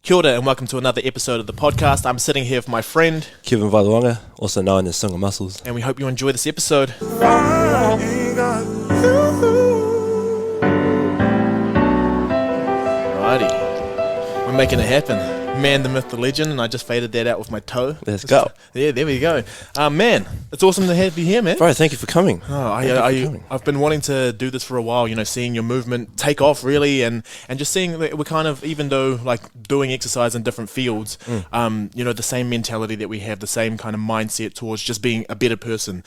Kia ora and welcome to another episode of the podcast. I'm sitting here with my friend Kevin Vaeluaga, also known as Suga Muscles. And we hope you enjoy this episode. Alrighty, we're making it happen. Man, the myth, the legend, and I just faded that out with my toe. Let's go. Yeah, there we go. Man, it's awesome to have you here, man. Bro, thank you for coming. I've been wanting to do this for a while, you know, seeing your movement take off really, and just seeing that we're kind of, even though like doing exercise in different fields, you know, the same mentality that we have, the same kind of mindset towards just being a better person,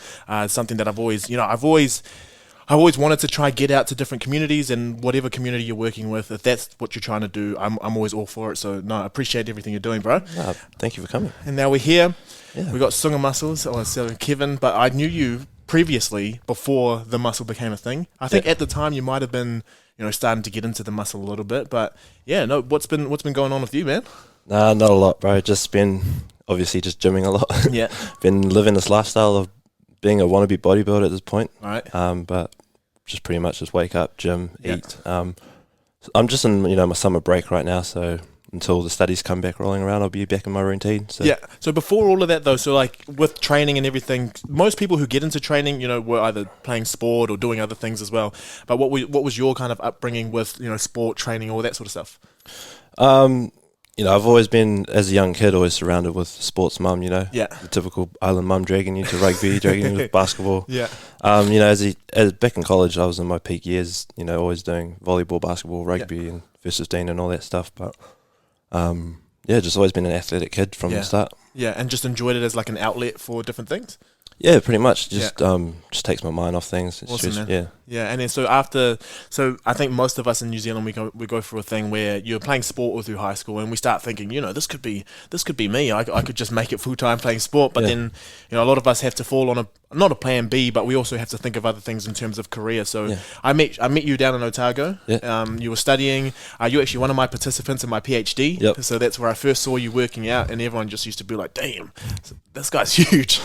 something that I've always wanted to try get out to different communities, and whatever community you're working with, if that's what you're trying to do, I'm always all for it. So no, I appreciate everything you're doing, bro. No, thank you for coming. And now we're here. Yeah. We got Suga Muscles, so Kevin, but I knew you previously before the muscle became a thing. I think at the time you might have been, you know, starting to get into the muscle a little bit, but yeah, no, what's been going on with you, man? Nah, not a lot, bro. Just been obviously just gymming a lot. Yeah. Been living this lifestyle of being a wannabe bodybuilder at this point. All right. But just pretty much just wake up, gym, eat. I'm just in, you know, my summer break right now, so until the studies come back rolling around, I'll be back in my routine. So. Yeah. So before all of that, though, so like with training and everything, most people who get into training, you know, were either playing sport or doing other things as well. But what was your kind of upbringing with, you know, sport, training, all that sort of stuff? You know, I've always been, as a young kid, always surrounded with sports mum, you know. Yeah. The typical island mum dragging you to rugby, dragging you to basketball. Yeah. You know, as back in college, I was in my peak years, you know, always doing volleyball, basketball, rugby, and first 15 and all that stuff. But, just always been an athletic kid from the start. Yeah, and just enjoyed it as like an outlet for different things? Yeah, pretty much. Just takes my mind off things. It's Awesome, just, man. Yeah, and then so I think most of us in New Zealand, we go through a thing where you're playing sport all through high school, and we start thinking, you know, this could be me. I could just make it full time playing sport, but then, you know, a lot of us have to fall on not a plan B, but we also have to think of other things in terms of career. So I met you down in Otago. Yeah. You were studying. You're actually one of my participants in my PhD. Yep. So that's where I first saw you working out, and everyone just used to be like, "Damn, this guy's huge."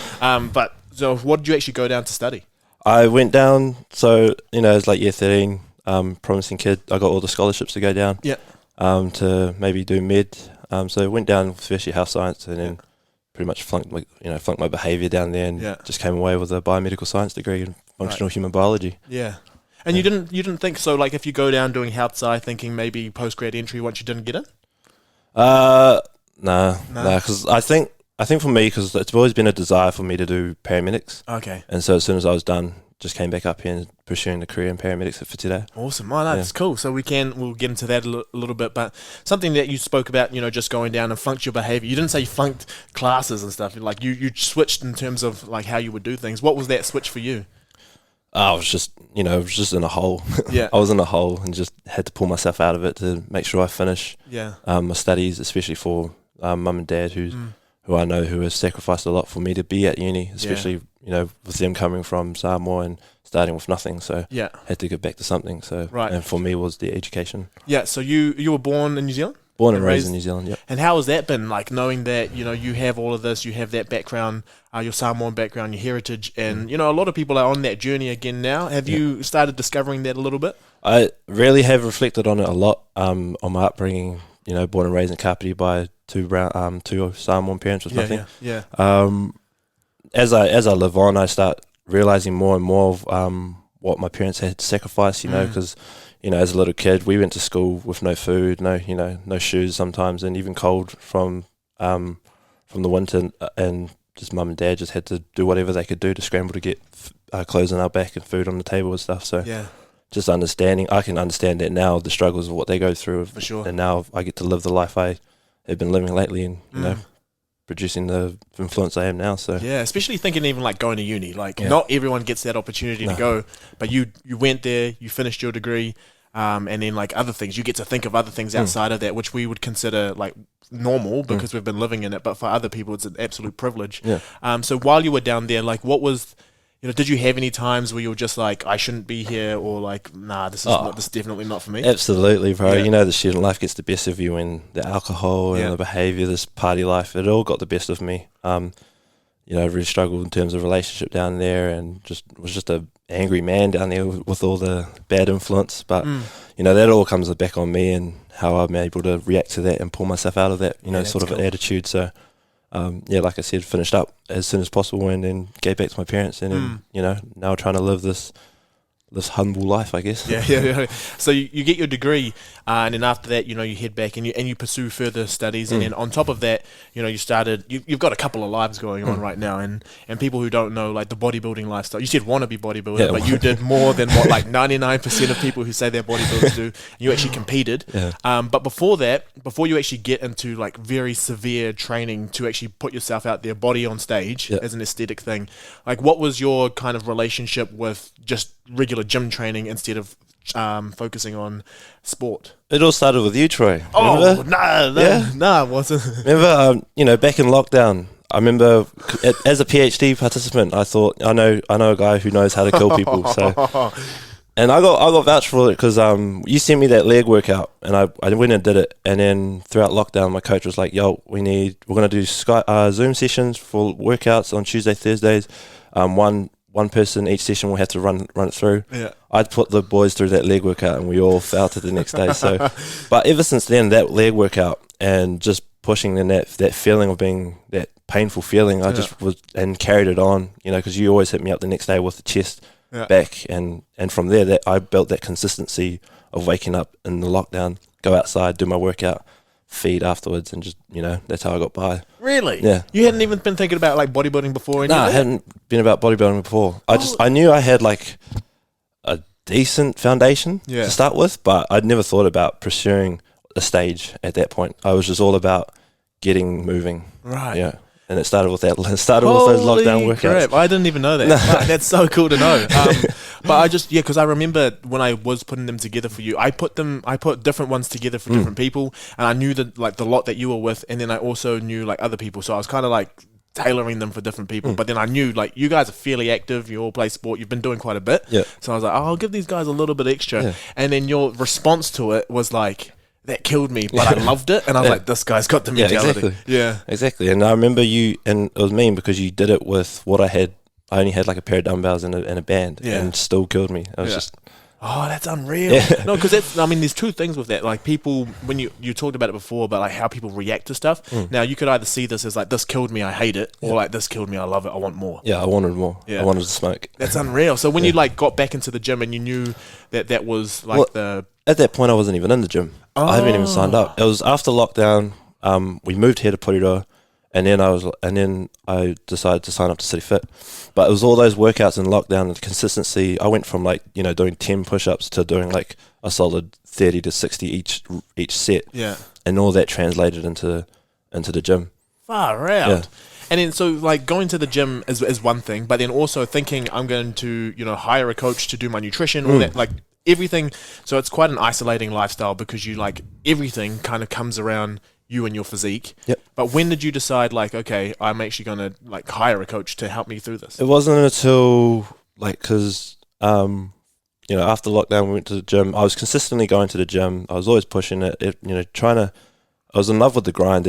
So what did you actually go down to study? I went down, so, you know, it's like year 13, promising kid. I got all the scholarships to go down to maybe do med. So I went down first year health science, and then pretty much flunked my behaviour down there, and just came away with a biomedical science degree in functional human biology. Yeah. And you didn't think so, like if you go down doing health sci, thinking maybe post-grad entry once you didn't get in? Nah, because I think for me, because it's always been a desire for me to do paramedics. Okay. And so as soon as I was done, just came back up here and pursuing the career in paramedics for today. Awesome. Oh, that's cool. So we'll get into that a little bit, but something that you spoke about, you know, just going down and flunked your behavior. You didn't say you flunked classes and stuff. Like you switched in terms of like how you would do things. What was that switch for you? I was just in a hole. Yeah. I was in a hole and just had to pull myself out of it to make sure I finish my studies, especially for mum and dad, who I know who has sacrificed a lot for me to be at uni, especially, you know, with them coming from Samoa and starting with nothing. So had to get back to something. So and for me was the education. Yeah. So you were born in New Zealand? Born and raised in New Zealand, yeah. And how has that been, like knowing that, you know, you have all of this, you have that background, your Samoan background, your heritage, and, you know, a lot of people are on that journey again now. Have you started discovering that a little bit? I really have reflected on it a lot, on my upbringing, you know, born and raised in Kapiti by two Samoan parents with nothing. Yeah. As I live on, I start realizing more and more of what my parents had to sacrifice, you know, because, you know, as a little kid, we went to school with no food, no shoes sometimes, and even cold from the winter, and just mum and dad just had to do whatever they could do to scramble to get clothes on our back and food on the table and stuff. So just understanding, I can understand that now, the struggles of what they go through. For sure. And now I get to live the life I have been living lately, and you know, producing the influence I am now. So especially thinking even like going to uni, like not everyone gets that opportunity to go, but you went there, you finished your degree, and then like other things, you get to think of other things outside of that, which we would consider like normal because we've been living in it, but for other people it's an absolute privilege. So while you were down there, like what was, you know, did you have any times where you were just like, I shouldn't be here, or like, nah, this is definitely not for me? Absolutely, bro. You know, the student life gets the best of you when the alcohol and the behaviour, this party life, it all got the best of me. you know, really struggled in terms of relationship down there, and was just a angry man down there with all the bad influence. But you know, that all comes back on me and how I'm able to react to that and pull myself out of that, you know, sort of attitude. So like I said, finished up as soon as possible and then gave back to my parents, and then, you know, now trying to live this humble life, I guess. Yeah. So you get your degree, and then after that, you know, you head back and you pursue further studies, and then on top of that, you know, you've got a couple of lives going on right now, and people who don't know, like, the bodybuilding lifestyle. You said wannabe bodybuilder, but you did more than what like 99% of people who say they're bodybuilders do. You actually competed. But before that, before you actually get into like very severe training to actually put yourself out there, body on stage as an aesthetic thing, like, what was your kind of relationship with just regular gym training instead of focusing on sport? It all started with you, Troy. Remember? It wasn't. Remember, you know, back in lockdown, I remember as a PhD participant, I thought, I know a guy who knows how to kill people. So, and I got vouched for it because you sent me that leg workout, and I went and did it. And then throughout lockdown, my coach was like, "Yo, we're gonna do Zoom sessions for workouts on Tuesday, Thursdays. One person each session will have to run it through." I'd put the boys through that leg workout, and we all felt it the next day. So, but ever since then, that leg workout and just pushing in that feeling of being that painful feeling, I just was and carried it on, you know, because you always hit me up the next day with the chest back, and from there that I built that consistency of waking up in the lockdown, go outside, do my workout, feed afterwards, and just, you know, that's how I got by. Really? Yeah. You hadn't even been thinking about like bodybuilding before? No, I hadn't been about bodybuilding before. I knew I had like a decent foundation to start with, but I'd never thought about pursuing a stage at that point. I was just all about getting moving. Right. Yeah. And it started with that. It started with those lockdown workouts. Crap. I didn't even know that. Wow, that's so cool to know. But I just, because I remember when I was putting them together for you, I put different ones together for different people, and I knew that like the lot that you were with, and then I also knew like other people. So I was kind of like tailoring them for different people. But then I knew like you guys are fairly active. You all play sport. You've been doing quite a bit. Yeah. So I was like, I'll give these guys a little bit extra. Yeah. And then your response to it was like, that killed me, but I loved it, and I was like, this guy's got the mentality. Exactly. And I remember you, and it was mean because you did it with what I had. I only had like a pair of dumbbells and a band, and still killed me. I was just... Oh, that's unreal. No, because there's two things with that. Like, people, when you talked about it before, about like how people react to stuff. Now, you could either see this as like, this killed me, I hate it, or like, this killed me, I love it, I want more. Yeah, I wanted more. I wanted to smoke. That's unreal. So when you like got back into the gym and you knew that was like at that point, I wasn't even in the gym. I haven't even signed up. It was after lockdown. We moved here to Porirua, and then I decided to sign up to City Fit. But it was all those workouts in lockdown and consistency. I went from like, you know, doing 10 push-ups to doing like a solid 30 to 60 each set. Yeah. And all that translated into the gym. Far out. Yeah. And then so like going to the gym is one thing, but then also thinking I'm going to, you know, hire a coach to do my nutrition, all that, like everything. So it's quite an isolating lifestyle because you like everything kind of comes around you and your physique. Yep. But when did you decide like, okay, I'm actually going to like hire a coach to help me through this? It wasn't until like, cause, you know, after lockdown, we went to the gym. I was consistently going to the gym. I was always pushing it, you know, I was in love with the grind.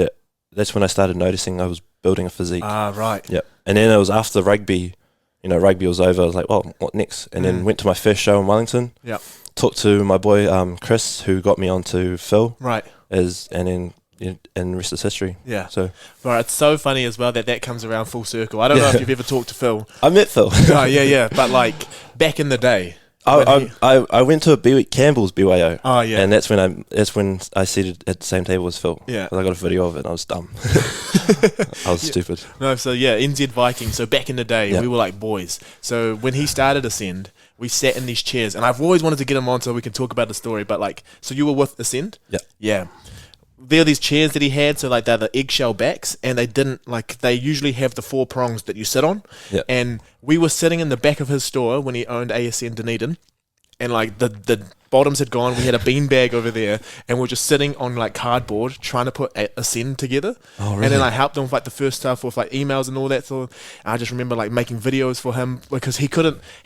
That's when I started noticing I was building a physique. Right. Yep. And then it was after rugby, you know, rugby was over. I was like, well, what next? And then went to my first show in Wellington. Yeah. Talked to my boy, Chris, who got me onto Phil. Right. And the rest is history. Yeah. So, right, it's so funny as well that comes around full circle. I don't know if you've ever talked to Phil. I met Phil. Oh, yeah. But like back in the day. I went to a Campbell's BYO. Oh yeah. And that's when I seated at the same table as Phil. Yeah. I got a video of it and I was dumb. I was stupid. No, so yeah, NZ Viking. So back in the day, we were like boys. So when he started Ascend, we sat in these chairs, and I've always wanted to get him on so we can talk about the story. But like, so you were with Ascend? Yeah. Yeah. There are these chairs that he had, so like they're the eggshell backs, and they usually have the 4 prongs that you sit on. Yep. And we were sitting in the back of his store when he owned ASN Dunedin, and like the bottoms had gone. We had a beanbag over there, and we're just sitting on like cardboard trying to put a send together. Oh, really? And then I helped him with like the first stuff with like emails and all that. So I just remember like making videos for him because he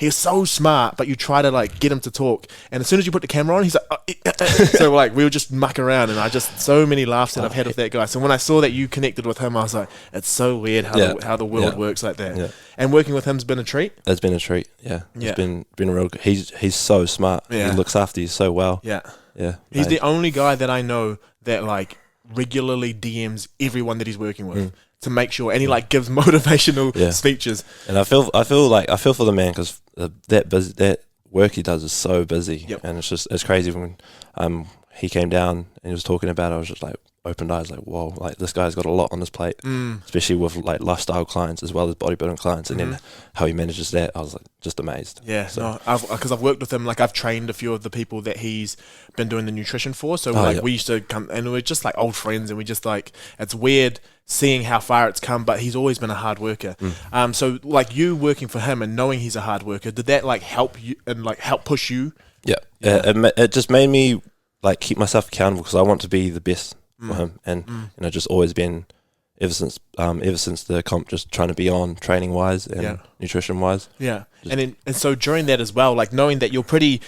was so smart, but you try to like get him to talk, and as soon as you put the camera on, he's like, so like we would just muck around, and I just so many laughs that I've had with that guy. So when I saw that you connected with him, I was like, it's so weird how the world works like that. Yeah. And working with him's been a treat. It's been a treat. Yeah. It's been a real. He's so smart. Yeah. He looks after you so well. Yeah. Yeah. He's the only guy that I know that like regularly DMs everyone that he's working with to make sure, and he like gives motivational speeches. And I feel for the man because that work he does is so busy, and it's crazy when he came down and he was talking about it. I was just like opened eyes, like whoa, like this guy's got a lot on his plate, especially with like lifestyle clients as well as bodybuilding clients, and then how he manages that, I was like just amazed. Yeah, so because I've worked with him, like I've trained a few of the people that he's been doing the nutrition for. So we used to come and we're just like old friends, and we just like, it's weird seeing how far it's come, but he's always been a hard worker. So like you working for him and knowing he's a hard worker, did that like help you and like help push you? Yeah. It just made me like keep myself accountable because I want to be the best for him, and just always been ever since the comp, just trying to be on training wise and nutrition wise. Yeah, and so during that as well, like knowing that you're pretty,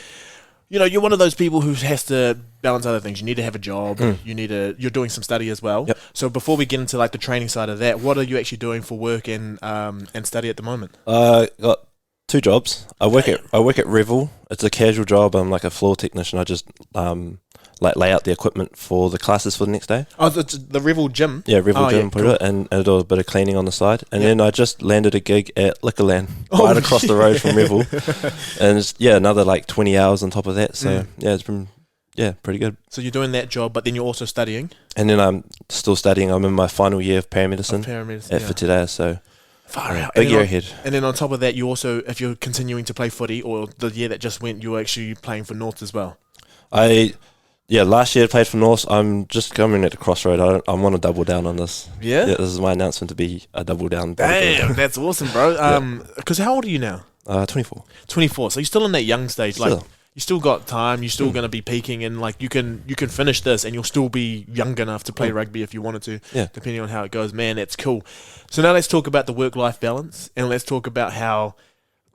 you're one of those people who has to balance other things. You need to have a job. You're doing some study as well. Yep. So before we get into like the training side of that, what are you actually doing for work and study at the moment? Got 2 jobs. I work at Revel. It's a casual job. I'm like a floor technician. I just like lay out the equipment for the classes for the next day. Oh, the Revel gym? Yeah, Revel gym, put it, and I do a bit of cleaning on the side. And then I just landed a gig at Liquorland right across the road from Revel. And it's, another like 20 hours on top of that. So it's been pretty good. So you're doing that job, but then you're also studying? And then I'm still studying. I'm in my final year of paramedicine, at Whetera, so far out. Big year ahead. And then on top of that, you also, if you're continuing to play footy, or the year that just went, you're actually playing for North as well. Last year I played for North. I'm just coming at the crossroad. I want to double down on this. Yeah? This is my announcement to be a double down. Damn, that's awesome, bro. Because how old are you now? 24. 24. So you're still in that young stage. Like, you still got time. You're still going to be peaking, and like you can finish this, and you'll still be young enough to play rugby if you wanted to. Yeah. Depending on how it goes, man, that's cool. So now let's talk about the work-life balance, and let's talk about how,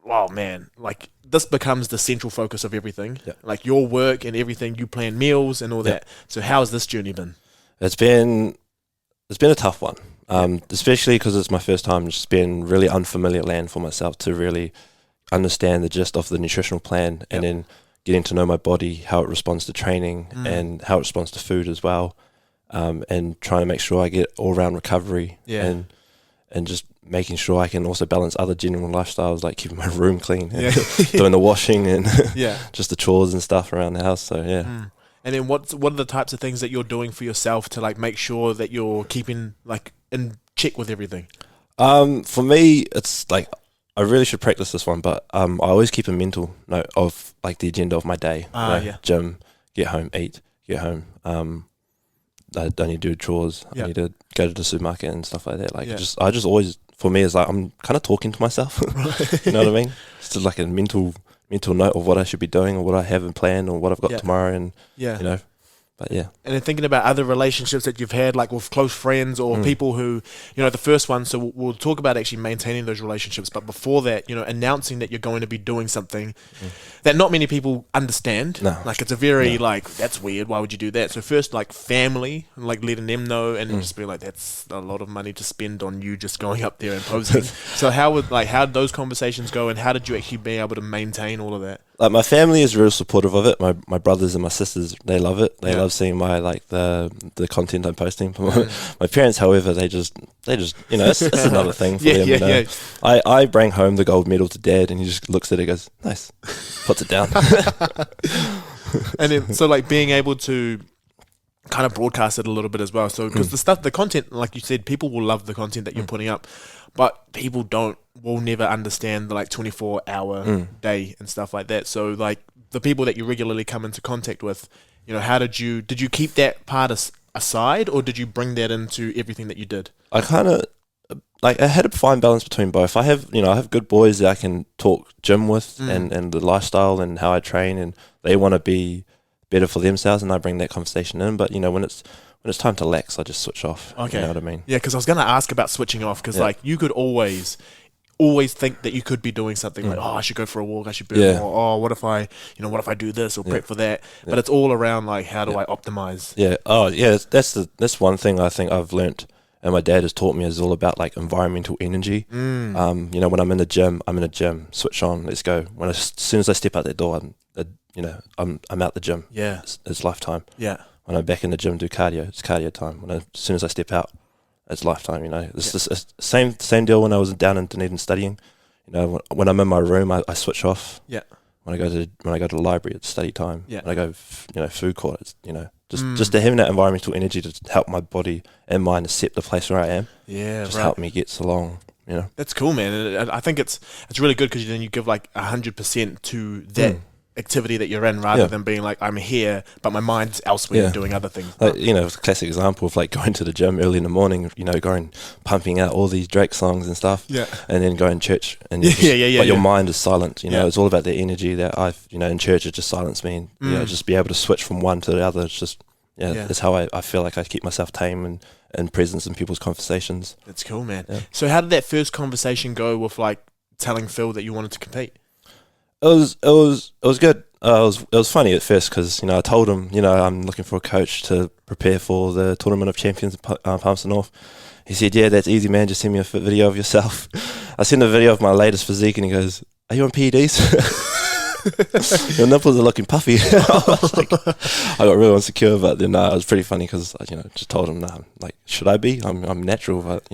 oh man, like this becomes the central focus of everything. Yeah. Like your work and everything. You plan meals and all that. So how's this journey been? It's been a tough one, especially because it's my first time. It's been really unfamiliar land for myself to really understand the gist of the nutritional plan, and then getting to know my body, how it responds to training and how it responds to food as well, and trying to make sure I get all-round recovery and just making sure I can also balance other general lifestyles like keeping my room clean, and doing the washing and just the chores and stuff around the house. So And then what are the types of things that you're doing for yourself to like make sure that you're keeping like in check with everything? For me, it's like I really should practice this one, but I always keep a mental note of like the agenda of my day. Gym, get home, eat, get home. I don't need to do chores. I need to go to the supermarket and stuff like that. Like I just always, for me, it's like I'm kind of talking to myself. You know what I mean? It's just like a mental note of what I should be doing or what I have in plan or what I've got tomorrow, and you know. But and then thinking about other relationships that you've had, like with close friends or people who, the first one, so we'll talk about actually maintaining those relationships. But before that, announcing that you're going to be doing something that not many people understand. No. Like it's a very like, that's weird. Why would you do that? So first, like family, like letting them know, and just be like, that's a lot of money to spend on you just going up there and posing. So how did those conversations go, and how did you actually be able to maintain all of that? Like my family is real supportive of it. My brothers and my sisters, they love it. They love seeing my like the content I'm posting. My parents, however, they just it's another thing for them. I bring home the gold medal to Dad, and he just looks at it and goes, nice, puts it down. And then so like being able to kind of broadcast it a little bit as well. So because the content, like you said, people will love the content that you're putting up, but people will never understand the like 24-hour day and stuff like that. So like the people that you regularly come into contact with, how did you keep that part aside, or did you bring that into everything that you did? I kind of like I had a fine balance between both. I have good boys that I can talk gym with and the lifestyle and how I train, and they want to be better for themselves, and I bring that conversation in. But when it's time to lax, I just switch off. Okay. You know what I mean? Yeah, because I was going to ask about switching off, because like you could always think that you could be doing something like, I should go for a walk, I should burn more. Oh, what if I do this or prep for that? But it's all around like, how do I optimize? Yeah. Oh, yeah. That's one thing I think I've learnt, and my dad has taught me, is all about like environmental energy. When I'm in the gym, switch on, let's go. As soon as I step out that door, I'm out the gym. Yeah. It's lifetime. Yeah. When I'm back in the gym, do cardio. It's cardio time. As soon as I step out, it's lifetime. It's the same deal when I was down in Dunedin studying. When I'm in my room, I switch off. Yeah. When I go to the library, it's study time. Yeah. When I go, food court, it's just to having that environmental energy to help my body and mind accept the place where I am. Yeah. Just help me get so long. That's cool, man. And I think it's really good, because then you give like 100% to that activity that you're in, rather than being like, I'm here but my mind's elsewhere doing other things. Like, it's a classic example of like going to the gym early in the morning, going pumping out all these Drake songs and stuff, and then going to church, and but your mind is silent. It's all about the energy that I've in church. It just silenced me, and just be able to switch from one to the other. It's just that's how I feel like I keep myself tame and presence in people's conversations. That's cool, man. So how did that first conversation go with like telling Phil that you wanted to compete? It was good. It was funny at first, because I told him I'm looking for a coach to prepare for the Tournament of Champions in Palmerston North. He said, "Yeah, that's easy, man. Just send me a video of yourself." I sent a video of my latest physique, and he goes, "Are you on PEDs? Your nipples are looking puffy." I got really insecure, but then it was pretty funny, because just told him, "Nah, like, should I be? I'm natural, but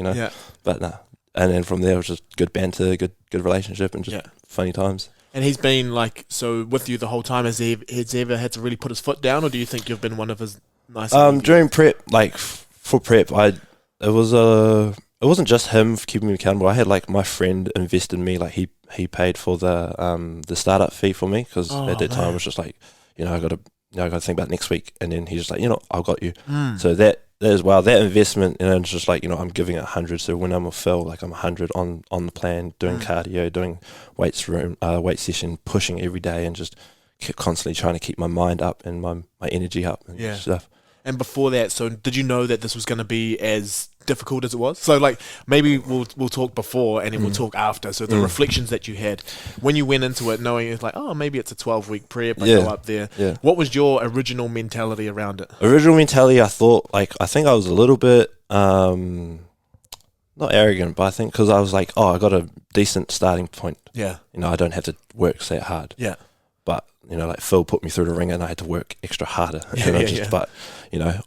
but nah." And then from there, it was just good banter, good relationship, and just funny times. And he's been like with you the whole time. Has he ever had to really put his foot down, or do you think you've been one of his nice? During prep, like for prep, it wasn't just him keeping me accountable. I had like my friend invest in me. Like he paid for the startup fee for me, because at that time it was just like, I got to think about next week, and then he's just like, I've got you. So that as well, that investment, it's just like, I'm giving it 100. So when I'm with Phil, like I'm 100 on the plan, doing cardio, doing weight session, pushing every day, and just constantly trying to keep my mind up and my energy up and stuff. And before that, so did you know that this was going to be as difficult as it was? So like, maybe we'll talk before, and then we'll talk after. So the reflections that you had when you went into it, knowing it's like, maybe it's a 12-week prep, I go up there. Yeah. What was your original mentality around it? Original mentality, I think I was a little bit, not arrogant, but I think because I was like, I got a decent starting point. Yeah. I don't have to work that hard. Yeah. But like Phil put me through the ringer, and I had to work extra harder. But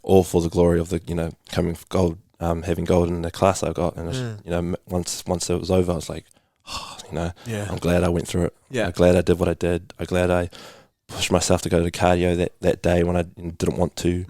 all for the glory of the coming gold, having gold in the class I got, and once it was over, I was like, I'm glad I went through it. Yeah, I'm glad I did what I did. I'm glad I pushed myself to go to cardio that day when I didn't want to.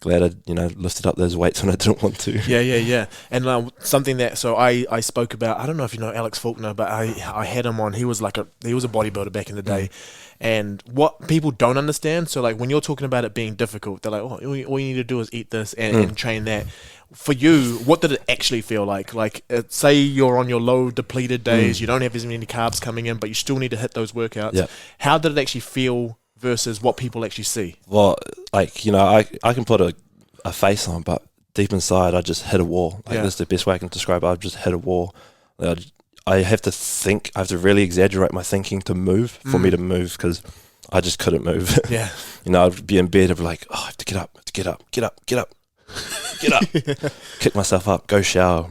Glad I lifted up those weights when I didn't want to. Yeah. And something that I spoke about. I don't know if you know Alex Faulkner, but I had him on. He was a bodybuilder back in the day. And what people don't understand, so like when you're talking about it being difficult, they're like, all you need to do is eat this and train that. For you, what did it actually feel like? Like, say you're on your low depleted days, you don't have as many carbs coming in, but you still need to hit those workouts. Yep. How did it actually feel versus what people actually see? Well, like, I can put a face on, but deep inside, I just hit a wall. Like, that's the best way I can describe it. I just hit a wall. I have to think. I have to really exaggerate my thinking to move, for me to move, because I just couldn't move. Yeah. I'd be in bed, I'd be like, I have to get up, get up. Kick myself up, go shower.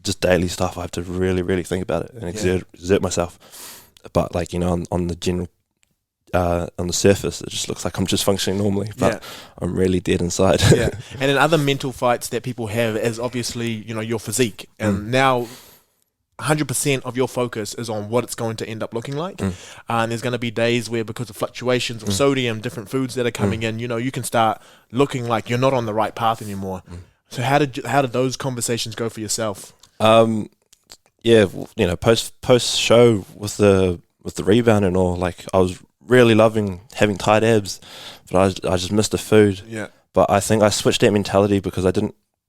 Just daily stuff. I have to really, really think about it and exert myself. But like, on the general, on the surface, it just looks like I'm just functioning normally, but I'm really dead inside. And in other mental fights that people have is obviously, your physique. And now 100% of your focus is on what it's going to end up looking like. And there's going to be days where, because of fluctuations of sodium, different foods that are coming in, you can start looking like you're not on the right path anymore. So how did those conversations go for yourself? Post show with the rebound and all, like, I was really loving having tight abs, but I just missed the food. Yeah. But I think I switched that mentality because I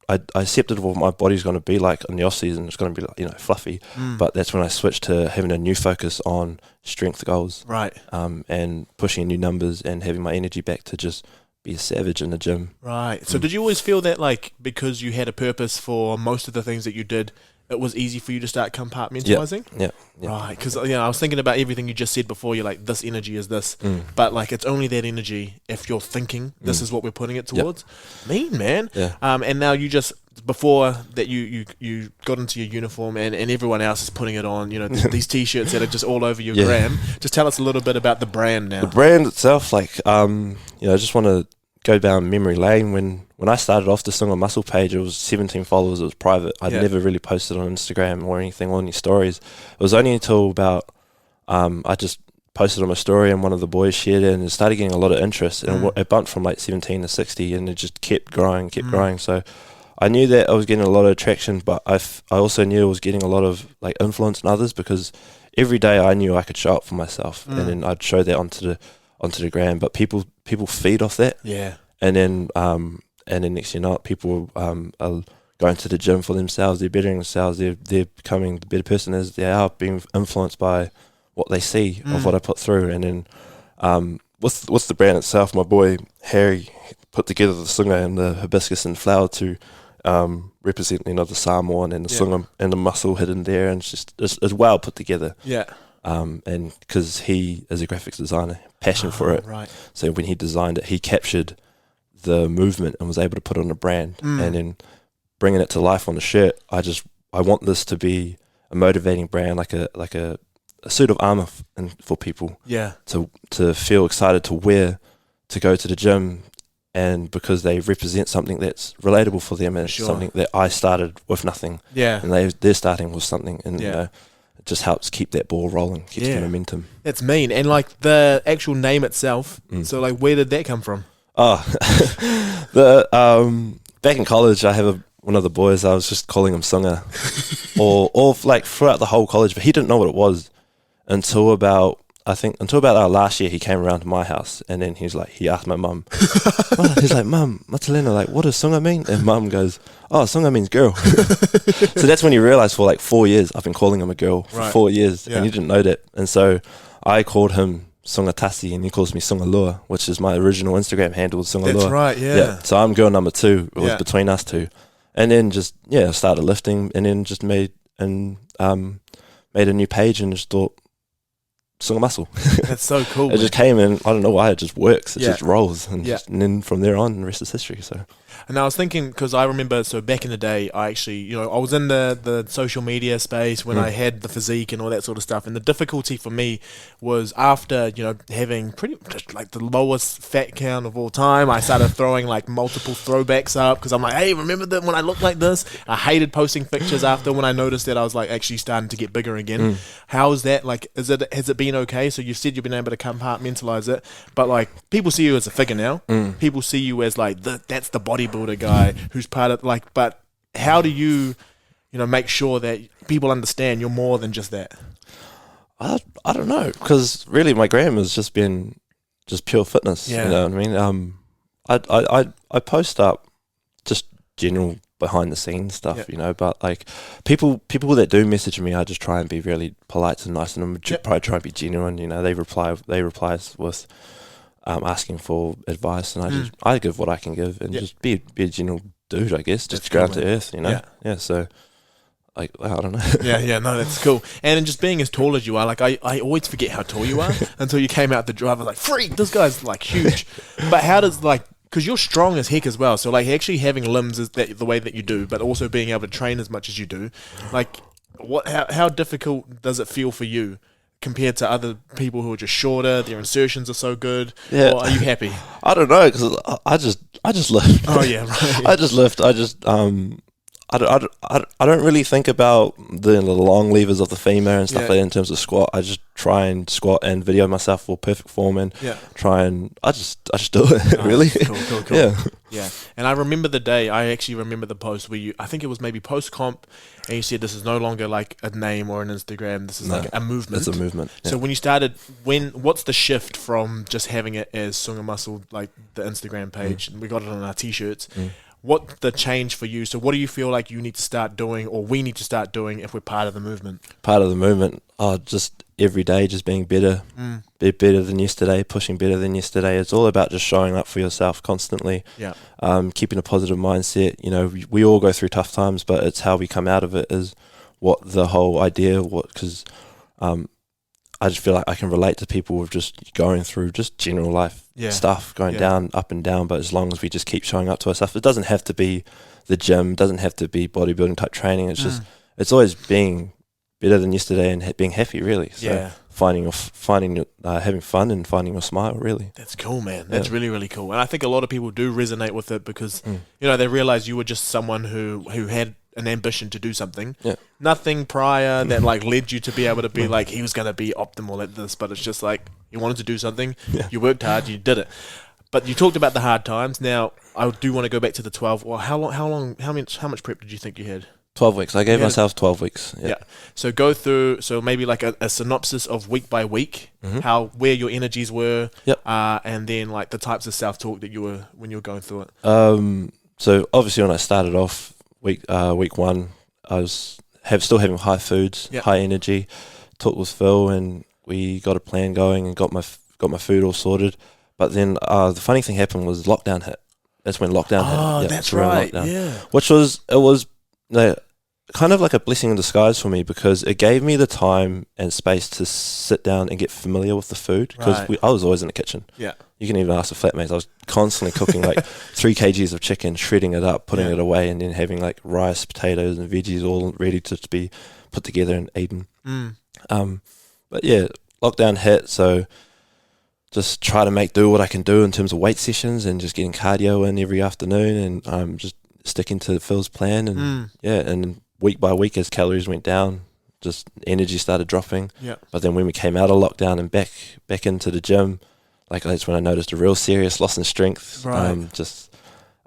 I accepted what my body's going to be like in the off season. It's going to be like, fluffy. But that's when I switched to having a new focus on strength goals, Right. and pushing new numbers and having my energy back to just be a savage in the gym. Right. So did you always feel that, like, because you had a purpose for most of the things that you did, it was easy for you to start compartmentalizing? Yeah. Right. Because, I was thinking about everything you just said before. You're like, this energy is this. But, like, it's only that energy if you're thinking this is what we're putting it towards. Mean, man. Yeah. And now you just, before that you got into your uniform and everyone else is putting it on, these T-shirts that are just all over your gram. Just tell us a little bit about the brand now. The brand itself, like, I just want to go down memory lane. When I started off the Suga Muscle page, it was 17 followers. It was private. I'd never really posted on Instagram or anything or any stories. It was only until about I just posted on my story and one of the boys shared it and it started getting a lot of interest. And it bumped from like 17 to 60 and it just kept growing. So I knew that I was getting a lot of attraction, but I also knew I was getting a lot of like influence in others, because every day I knew I could show up for myself, and then I'd show that onto the gram. But people feed off that, and then next thing you know, people are going to the gym for themselves. They're bettering themselves. They're becoming the better person as they are, being influenced by what they see of what I put through. And then with the brand itself, my boy Harry put together the sunga and the hibiscus and flower to represent the Samoan and the sunga and the muscle hidden there, and it's well put together. And because he is a graphics designer, passion for it, right. So when he designed it, he captured the movement and was able to put it on a brand, and then bringing it to life on the shirt. I want this to be a motivating brand, like a suit of armor for people, to feel excited to wear, to go to the gym. And because they represent something that's relatable for them, and it's something that I started with nothing, and they're starting with something, and it just helps keep that ball rolling, keeps the momentum. That's mean. And like the actual name itself, so like where did that come from? Back in college, I have one of the boys. I was just calling him Sunga, or like throughout the whole college, but he didn't know what it was until about last year. He came around to my house, and then he asked my mum, he's like, "Mum, Matalena, like, what does Sunga mean?" And mum goes, "Oh, Sunga means girl." So that's when you realise for like 4 years I've been calling him a girl for 4 years, and he didn't know that. And so I called him Sunga Tasi, and he calls me Sunga Lua, which is my original Instagram handle, Sunga Lua. That's right, yeah. So I'm girl number 2. It was between us two, and then just started lifting, and then just made a new page, and just thought, Suga Muscle. That's so cool. It just came in. I don't know why, it just works. It just rolls, and then from there on, the rest is history. So. And I was thinking, because I remember, so back in the day, I actually, I was in the social media space when I had the physique and all that sort of stuff. And the difficulty for me was after, having pretty much like the lowest fat count of all time, I started throwing like multiple throwbacks up, because I'm like, hey, remember that when I looked like this? I hated posting pictures after when I noticed that I was like actually starting to get bigger again. How is that? Like, has it been okay? So you said you've been able to compartmentalize it, but like people see you as a figure now. People see you as like, that's the bodybuilder guy who's part of like, but how do you make sure that people understand you're more than just that? I don't know, because really my gram has just been just pure fitness. You know what I mean? I post up just general behind the scenes stuff, but like people that do message me, I just try and be really polite and nice, and I'm probably try and be genuine. They reply with asking for advice, and I give what I can give, and just be a general dude, I guess, just ground to earth, so like, I don't know. No, that's cool. And just being as tall as you are, like I always forget how tall you are until you came out the drive. I was like, freak, this guy's like huge. But how does because you're strong as heck as well, so like actually having limbs is the way that you do, but also being able to train as much as you do, like how difficult does it feel for you compared to other people who are just shorter? Their insertions are so good. Or are you happy? I don't know, because I just lift. Oh yeah, right. I just lift. I don't really think about the long levers of the femur and stuff like that in terms of squat. I just try and squat and video myself for perfect form, and try and I just do it. Really. Cool. Yeah. And I remember the day. I actually remember the post where I think it was maybe post comp, and you said this is no longer like a name or an Instagram. This is like a movement. It's a movement. Yeah. So when you started, what's the shift from just having it as Suga Muscle, like the Instagram page, and we got it on our t-shirts. what the change for you? So what do you feel like you need to start doing, or we need to start doing, if we're part of the movement? Part of the movement, just every day, just being better, be better than yesterday, pushing better than yesterday. It's all about just showing up for yourself constantly. Yeah. Keeping a positive mindset. You know, we all go through tough times, but it's how we come out of it is what the whole idea. Because I just feel like I can relate to people with just going through just general life stuff, going down, up and down. But as long as we just keep showing up to ourselves, it doesn't have to be the gym, doesn't have to be bodybuilding type training. It's just, it's always being better than yesterday and being happy, really. So having fun and finding your smile, really. That's cool, man. That's really, really cool. And I think a lot of people do resonate with it because, you know, they realize you were just someone who had an ambition to do something. Yeah. Nothing prior that like led you to be able to be like, he was going to be optimal at this, but it's just like, you wanted to do something, you worked hard, you did it. But you talked about the hard times. Now, I do want to go back to the 12. Well, how much prep did you think you had? 12 weeks. I gave myself 12 weeks. Yeah. So go through, maybe like a synopsis of week by week, where your energies were, and then like the types of self-talk that you were, when you were going through it. So obviously when I started off week 1, I was still having high foods, high energy, talked with Phil and we got a plan going and got my food all sorted. But then the funny thing happened was lockdown hit. That's when lockdown hit. Oh, that's right. Yeah. Which was, kind of like a blessing in disguise for me because it gave me the time and space to sit down and get familiar with the food because I was always in the kitchen. Yeah. You can even ask the flatmates. I was constantly cooking like 3 kgs of chicken, shredding it up, putting it away, and then having like rice, potatoes, and veggies all ready to be put together and eaten. But yeah, lockdown hit, so just try to make do what I can do in terms of weight sessions and just getting cardio in every afternoon and just sticking to Phil's plan and and week by week as calories went down, just energy started dropping. Yeah. But then when we came out of lockdown and back into the gym, like that's when I noticed a real serious loss in strength. Right.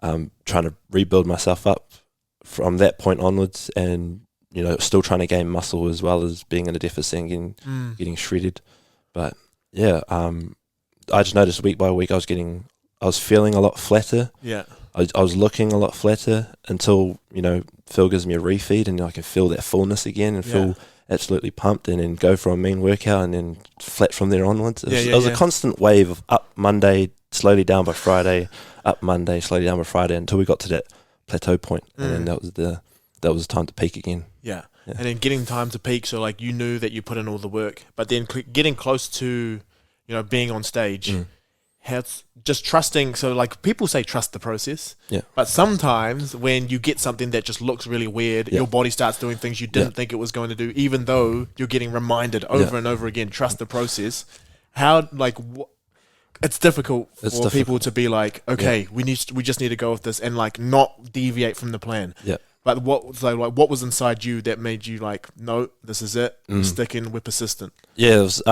Trying to rebuild myself up from that point onwards, and you know, still trying to gain muscle as well as being in a deficit and getting shredded. But yeah, I just noticed week by week I was feeling a lot flatter. Yeah. I was looking a lot flatter until, you know, Phil gives me a refeed and I can feel that fullness again and feel absolutely pumped and then go for a mean workout and then flat from there onwards. It was a constant wave of up Monday, slowly down by Friday, up Monday, slowly down by Friday until we got to that plateau point. And then that was time to peak again. Yeah. And then getting time to peak, so like you knew that you put in all the work, but then getting close to, you know, being on stage. Just trusting, so like people say trust the process, but sometimes when you get something that just looks really weird, your body starts doing things you didn't think it was going to do, even though you're getting reminded over and over again, trust the process. How, like, it's difficult for people to be like, okay, we just need to go with this and like not deviate from the plan. Yeah. But what was inside you that made you like, no, this is it, we're sticking, we're persistent? Yeah, it was,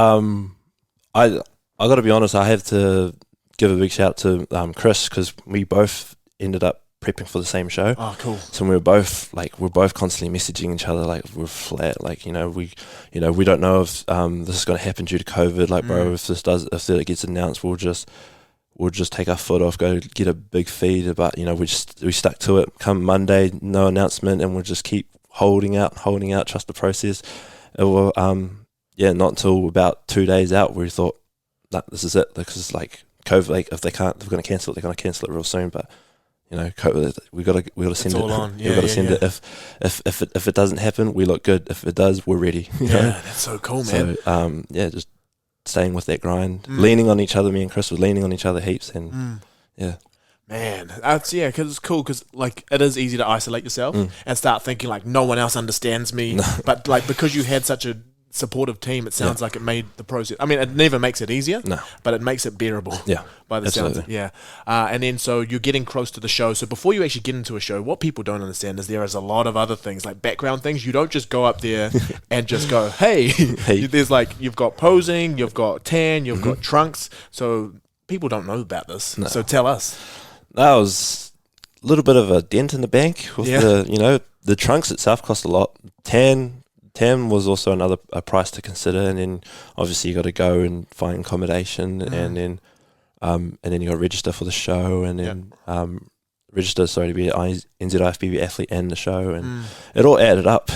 I got to be honest, I have to give a big shout to Chris because we both ended up prepping for the same show. Oh, cool. So we were both constantly messaging each other like we're flat, like, we don't know if this is going to happen due to COVID, like bro, if it gets announced, we'll just take our foot off, go get a big feed, but we stuck to it. Come Monday, no announcement, and we'll just keep holding out, trust the process. It will, not until about 2 days out where we thought, nah, this is it, because like COVID, like if they're going to cancel it, they're going to cancel it real soon. But COVID, we got to send it. We got to send it. If it doesn't happen, we look good. If it does, we're ready. That's so cool, man. So just staying with that grind, leaning on each other. Me and Chris were leaning on each other heaps, and Man, that's because it's cool because like it is easy to isolate yourself and start thinking like no one else understands me, but like because you had such a supportive team, it sounds like it made the process. I mean, it never makes it easier, but it makes it bearable. Yeah, by the sounds. And then so you're getting close to the show. So before you actually get into a show, what people don't understand is there is a lot of other things like background things. You don't just go up there and just go, hey. There's like you've got posing, you've got tan, you've got trunks. So people don't know about this. No. So tell us. That was a little bit of a dent in the bank with the trunks itself cost a lot. Tan was also another price to consider, and then obviously you got to go and find accommodation, and then you got to register for the show, and then registered, sorry, to be an NZIFBB athlete and the show, and it all added up.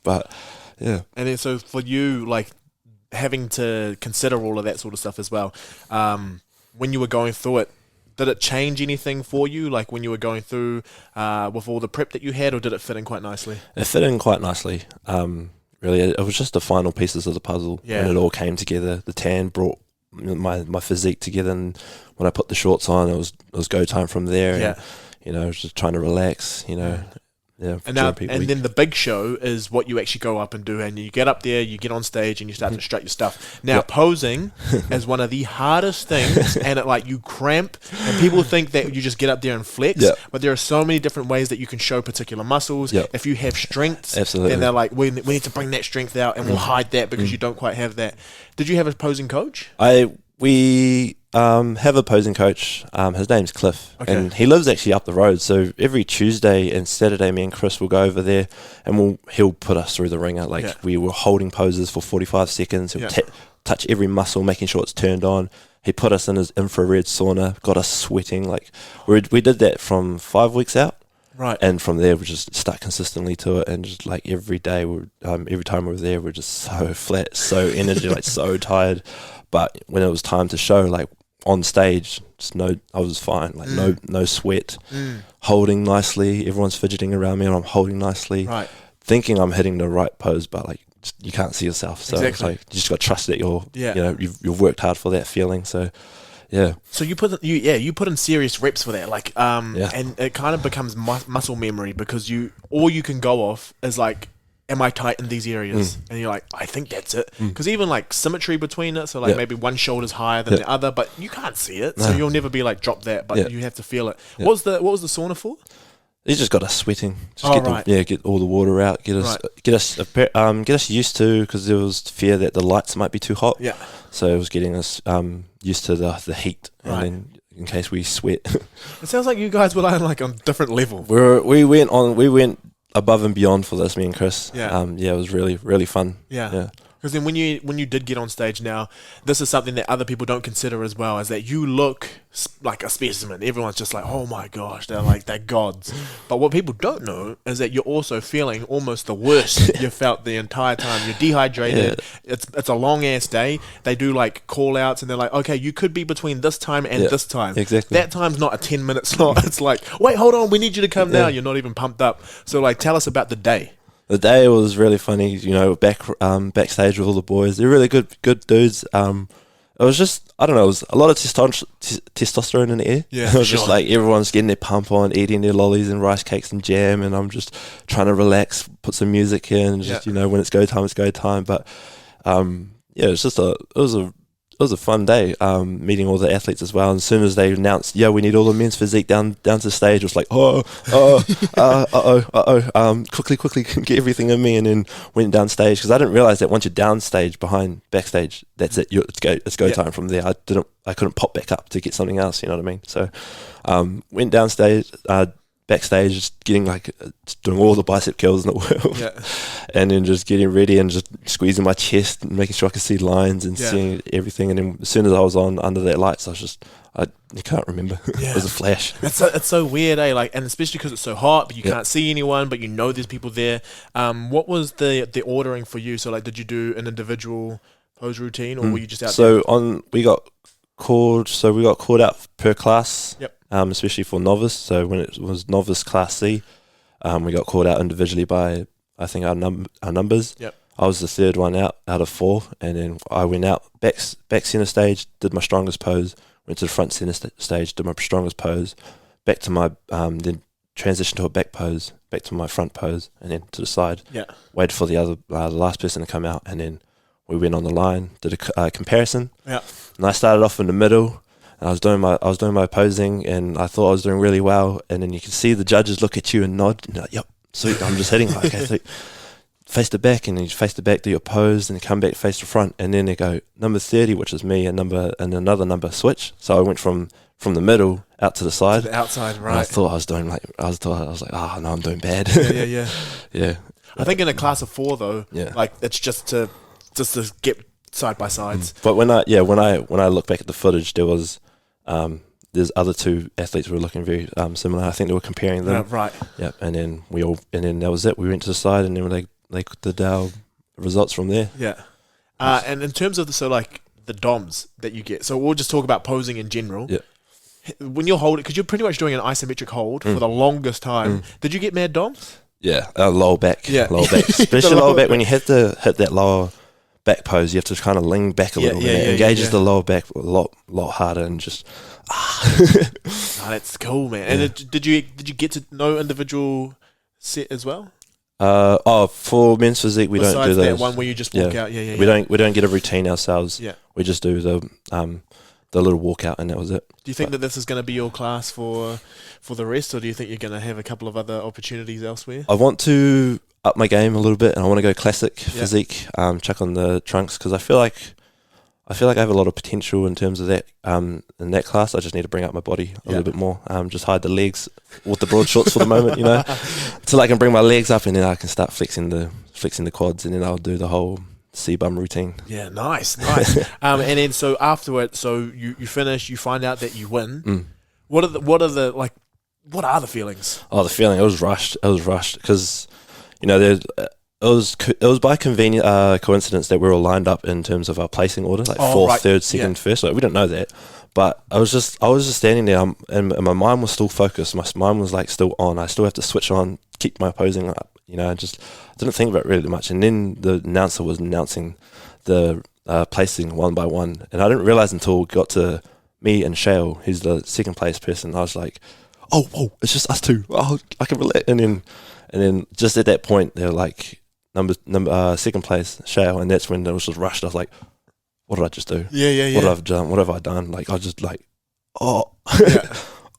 But yeah. And then so for you, like having to consider all of that sort of stuff as well, when you were going through it, did it change anything for you, like when you were going through with all the prep that you had, or did it fit in quite nicely? It fit in quite nicely. Really, it was just the final pieces of the puzzle, and it all came together. The tan brought my physique together, and when I put the shorts on, it was go time from there. Yeah. And, you know, I was just trying to relax, you know. Yeah, and then the big show is what you actually go up and do, and you get up there, you get on stage, and you start to strut your stuff. Now, posing is one of the hardest things, and you cramp, and people think that you just get up there and flex, but there are so many different ways that you can show particular muscles. If you have strengths, then they're like, we need to bring that strength out, and we'll hide that because you don't quite have that. Did you have a posing coach? We have a posing coach. His name's Cliff, and he lives actually up the road. So every Tuesday and Saturday, me and Chris will go over there, and he'll put us through the ringer. We were holding poses for 45 seconds. He'll touch every muscle, making sure it's turned on. He put us in his infrared sauna, got us sweating. We did that from 5 weeks out. Right. And from there, we just stuck consistently to it, and just every day, every time we were there, we're just so flat, so energy, so tired. But when it was time to show, on stage, I was fine, no sweat, holding nicely. Everyone's fidgeting around me, and I'm holding nicely, thinking I'm hitting the right pose, but you can't see yourself. So it's you just got to trust that you've worked hard for that feeling. So. Yeah. So you put in serious reps for that, and it kind of becomes muscle memory, because all you can go off is am I tight in these areas? And you're like, I think that's it. Because even symmetry between it, so maybe one shoulder's higher than the other, but you can't see it, so you'll never be drop that, but you have to feel it. What was the sauna for? You just got us sweating. Get all the water out. Get us used to, because there was fear that the lights might be too hot. Yeah. So it was getting us used to the heat, and then in case we sweat. It sounds like you guys were on different level. We went above and beyond for this, me and Chris. Yeah. It was really, really fun. Yeah. Because then when you did get on stage now, this is something that other people don't consider as well, is that you look like a specimen. Everyone's just oh my gosh, they're gods. But what people don't know is that you're also feeling almost the worst you felt the entire time. You're dehydrated. Yeah. It's a long ass day. They do call outs, and they're okay, you could be between this time and this time. Exactly. That time's not a 10-minute slot. It's wait, hold on, we need you to come now. You're not even pumped up. So tell us about the day. The day was really funny, backstage with all the boys. They're really good dudes. It was just, I don't know, it was a lot of testosterone in the air. Yeah, it was just everyone's getting their pump on, eating their lollies and rice cakes and jam, and I'm just trying to relax, put some music in, just, when it's go time, it's go time. But, it was a fun day, meeting all the athletes as well. And as soon as they announced, we need all the men's physique down to the stage, it was quickly get everything in me, and then went down stage, because I didn't realize that once you're down stage, backstage, that's it. It's go time from there. I couldn't pop back up to get something else. You know what I mean? So, went down stage. Backstage, just getting just doing all the bicep curls in the world, and then just getting ready and just squeezing my chest and making sure I could see lines and seeing everything. And then as soon as I was on under that lights, you can't remember. It was a flash. It's so weird, eh? And especially because it's so hot, but you can't see anyone, but there's people there. What was the ordering for you? So did you do an individual pose routine, or were you just out there? So we got called out per class. Yep. Especially for novice. So when it was novice class C, we got called out individually by, I think, our numbers. Yep. I was the third one out of 4, and then I went out back center stage, did my strongest pose, went to the front center stage, did my strongest pose, back to my then transitioned to a back pose, back to my front pose, and then to the side. Yeah. Waited for the last person to come out, and then we went on the line, did a comparison. Yeah. And I started off in the middle. I was doing my posing, and I thought I was doing really well. And then you can see the judges look at you and nod. And you're like, yep, sweet, I'm just hitting. Okay, sweet. Face the back, and then you face the back, do your pose, and you come back, face the front. And then they go, number 30, which is me, and another number, switch. So I went from the middle out to the side. To the outside, right. And I thought I was doing oh, no, I'm doing bad. Yeah. I think in a class of 4, though, it's just to get side by sides. But when I look back at the footage, there there's other two athletes who were looking very similar. I think they were comparing them. Right. Yeah, and then that was it. We went to the side, and then they did our results from there. Yeah. And in terms of the DOMs that you get, so we'll just talk about posing in general. Yeah. When you're holding, because you're pretty much doing an isometric hold for the longest time, did you get mad DOMs? Yeah, lower back. Yeah. Lower back. Especially lower back. When you hit that lower back pose, you have to kind of lean back a little bit. It engages the lower back a lot harder, and just... That's cool, man. And did you get to know individual set as well? For men's physique, we don't do those. That one where you just walk out. We don't get a routine ourselves. Yeah. We just do the little walkout, and that was it. Do you think that this is going to be your class for the rest, or do you think you're going to have a couple of other opportunities elsewhere? I want to up my game a little bit, and I want to go classic physique, chuck on the trunks, because I feel like I have a lot of potential in terms of that. In that class, I just need to bring up my body a little bit more. Just hide the legs with the broad shorts for the moment, until I can bring my legs up, and then I can start flexing the quads, and then I'll do the whole C-bum routine. Yeah, nice. And then so afterwards, so you finish, you find out that you win. What are the feelings? Oh, the feeling, it was rushed because it was by coincidence that we were all lined up in terms of our placing order, like fourth, third, second, first. Like, we didn't know that, but I was just standing there, and my mind was still focused. My mind was like still on. I still have to switch on, keep my posing up. I just didn't think about it really much. And then the announcer was announcing the placing one by one, and I didn't realize until we got to me and Shale, who's the second place person. I was like, "Oh, it's just us two. Oh, I can relate." And then just at that point, they were like, number second place, Shale, and that's when it was just rushed. I was like, "What did I just do? Yeah. What have I done?" Like, I just oh,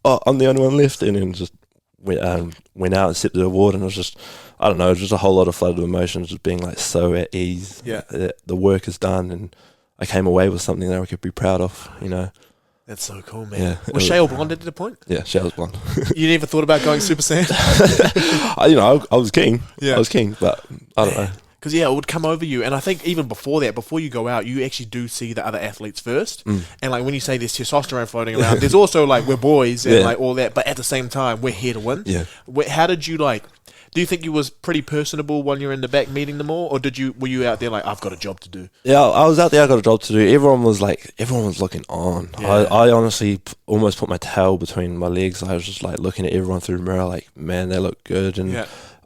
I'm the only one left, and then just went out and accepted the award, and it was just, I don't know, just a whole lot of flood of emotions, just being like so at ease. Yeah, the work is done, and I came away with something that I could be proud of. That's so cool, man. Yeah, was Shale blonde at the point? Yeah, Shale's blonde. You never thought about going Super Saiyan? I was keen. Yeah. I was keen, but I don't know. Because, it would come over you. And I think even before that, before you go out, you actually do see the other athletes first. And, when you say there's testosterone floating around, there's also, we're boys and, all that. But at the same time, we're here to win. Yeah. How did you, do you think you was pretty personable when you're in the back meeting them all? Or were you out there I've got a job to do? Yeah, I was out there, I got a job to do. Everyone was looking on. Yeah. I honestly almost put my tail between my legs. I was just, looking at everyone through the mirror, man, they look good. And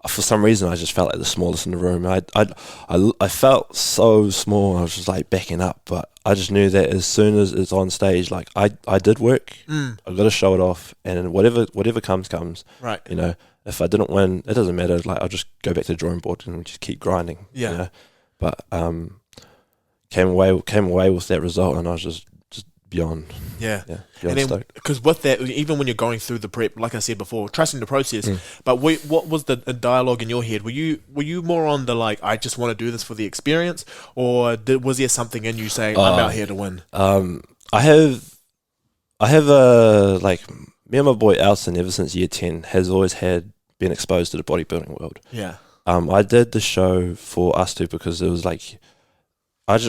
for some reason, I just felt like the smallest in the room. I felt so small. I was just backing up, but I just knew that as soon as it's on stage, I did work. I got to show it off, and whatever comes. Right. If I didn't win, it doesn't matter. I'll just go back to the drawing board and just keep grinding. Yeah. But came away with that result, and I was just beyond. Yeah. Beyond stoked. Because with that, even when you're going through the prep, like I said before, trusting the process. But what was the dialogue in your head? Were you more on the I just want to do this for the experience, or was there something in you saying I'm out here to win? I have me and my boy Alson, ever since year 10, has always been exposed to the bodybuilding world. Yeah. I did the show for us two because it was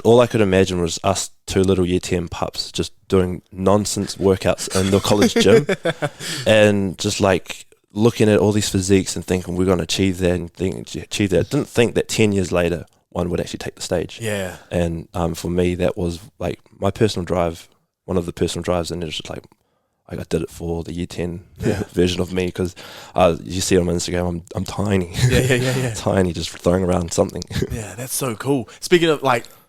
all I could imagine was us two little year 10 pups just doing nonsense workouts in the college gym, and just looking at all these physiques and thinking we're going to achieve that and achieve that. I didn't think that 10 years later one would actually take the stage. Yeah. And for me, that was my personal drive, one of the personal drives, and it was just I did it for the year 10 version of me, because you see on Instagram, I'm tiny. Yeah. Tiny, just throwing around something. Yeah, that's so cool. Speaking of